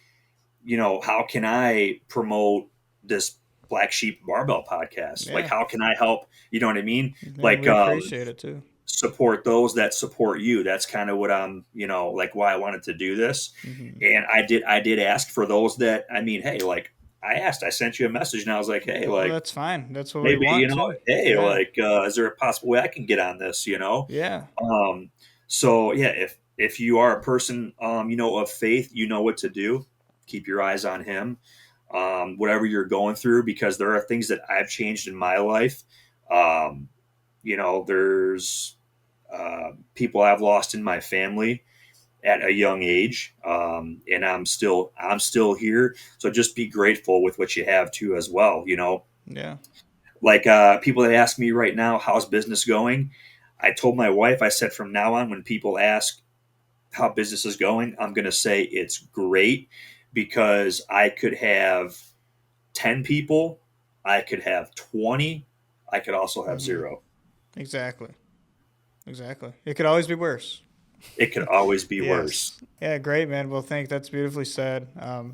how can I promote this Black Sheep Barbell podcast? Like, Yeah. how can I help? You know what I mean? Yeah. Like, We appreciate it too. support those that support you. That's kind of what I'm, like why I wanted to do this. Mm-hmm. And I did ask for those that, I mean, hey, like I sent you a message and I was like, hey, Well, like that's fine. That's what we maybe, want too. hey, Yeah. like, is there a possible way I can get on this, Yeah. Um, so yeah, if you are a person, of faith, you know what to do. Keep your eyes on Him, whatever you're going through, because there are things that I've changed in my life. Um, there's people I've lost in my family at a young age, and I'm still here. So just be grateful with what you have too, as well. Yeah. Like people that ask me right now, how's business going? I told my wife, I said, from now on, when people ask how business is going, I'm going to say it's great because I could have 10 people, I could have 20, I could also have Mm-hmm. zero. Exactly. Exactly. It could always be worse. It could always be worse. Yes. Yeah, great, man. Well, that's beautifully said. I'm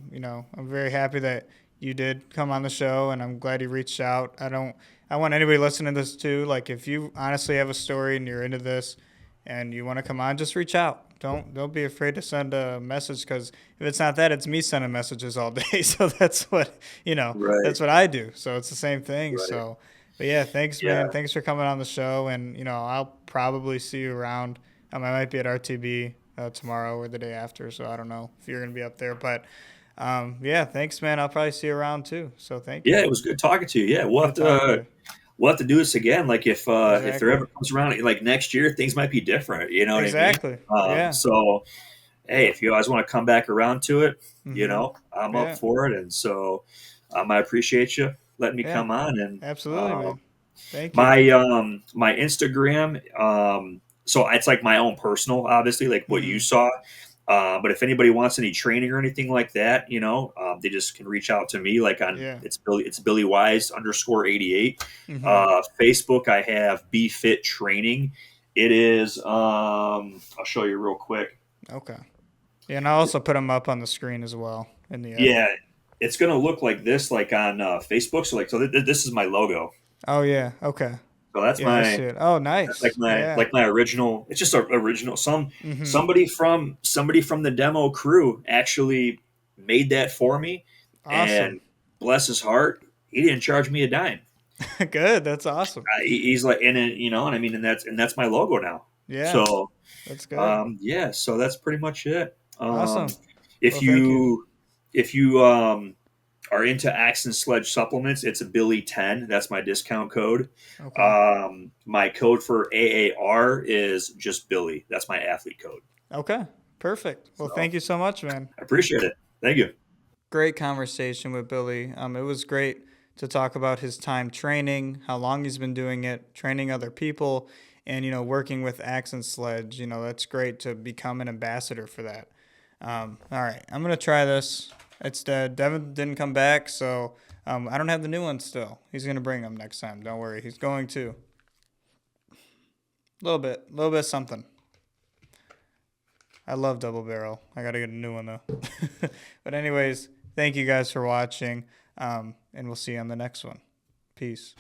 very happy that you did come on the show, and I'm glad you reached out. I want anybody listening to this too. Like, if you honestly have a story and you're into this, and you want to come on, just reach out. Don't be afraid to send a message, because if it's not that, it's me sending messages all day. So that's what Right. that's what I do. So it's the same thing. Right. So, but yeah, thanks, man. Yeah. Thanks for coming on the show, and I'll probably see you around. I might be at RTB tomorrow or the day after, so I don't know if you're gonna be up there. But yeah, thanks, man. I'll probably see you around too. So thank you. Yeah, it was good talking to you. Yeah, Good talking to you. we'll have to do this again. Like if there Exactly. ever comes around, like next year, things might be different. You know what I mean? Exactly. Yeah. So hey, Yep. if you guys want to come back around to it, Mhm. I'm up Yeah. for it. And so I appreciate you letting me Yeah. come on. And Absolutely, man. Thank you. my Instagram, so it's like my own personal, obviously, like what you Mhm. saw. But if anybody wants any training or anything like that, they just can reach out to me. Like on Yeah. it's Billy Wise _88. Mhm. Facebook, I have BFIT Training. It is. I'll show you real quick. Okay. Yeah, and I'll also put them up on the screen as well in the edit. Yeah, it's gonna look like this, like on Facebook. So this is my logo. Oh yeah. Okay. So that's Yeah, I my see it. Oh, That's like nice. my Yeah. like my original. It's just a original. Mhm. Somebody from the demo crew actually made that for me, Awesome. and bless his heart, he didn't charge me a dime. Good. That's awesome. He's like, and I mean, and that's my logo now. Yeah. So That's good. yeah, so that's pretty much it. Awesome. If Well, thank you. you are into Axe and Sledge supplements, it's a Billy 10. That's my discount code. Okay. My code for AAR is just Billy. That's my athlete code. Okay. Perfect. Well, So thank you so much, man. I appreciate it. Thank you. Great conversation with Billy. It was great to talk about his time training, how long he's been doing it, training other people, and working with Axe and Sledge. That's great to become an ambassador for that. All right, I'm gonna try this. It's dead. Devin didn't come back, so I don't have the new one still. He's gonna bring them next time. Don't worry, he's going to. A little bit something. I love Double Barrel. I gotta get a new one though. But anyways, thank you guys for watching, and we'll see you on the next one. Peace.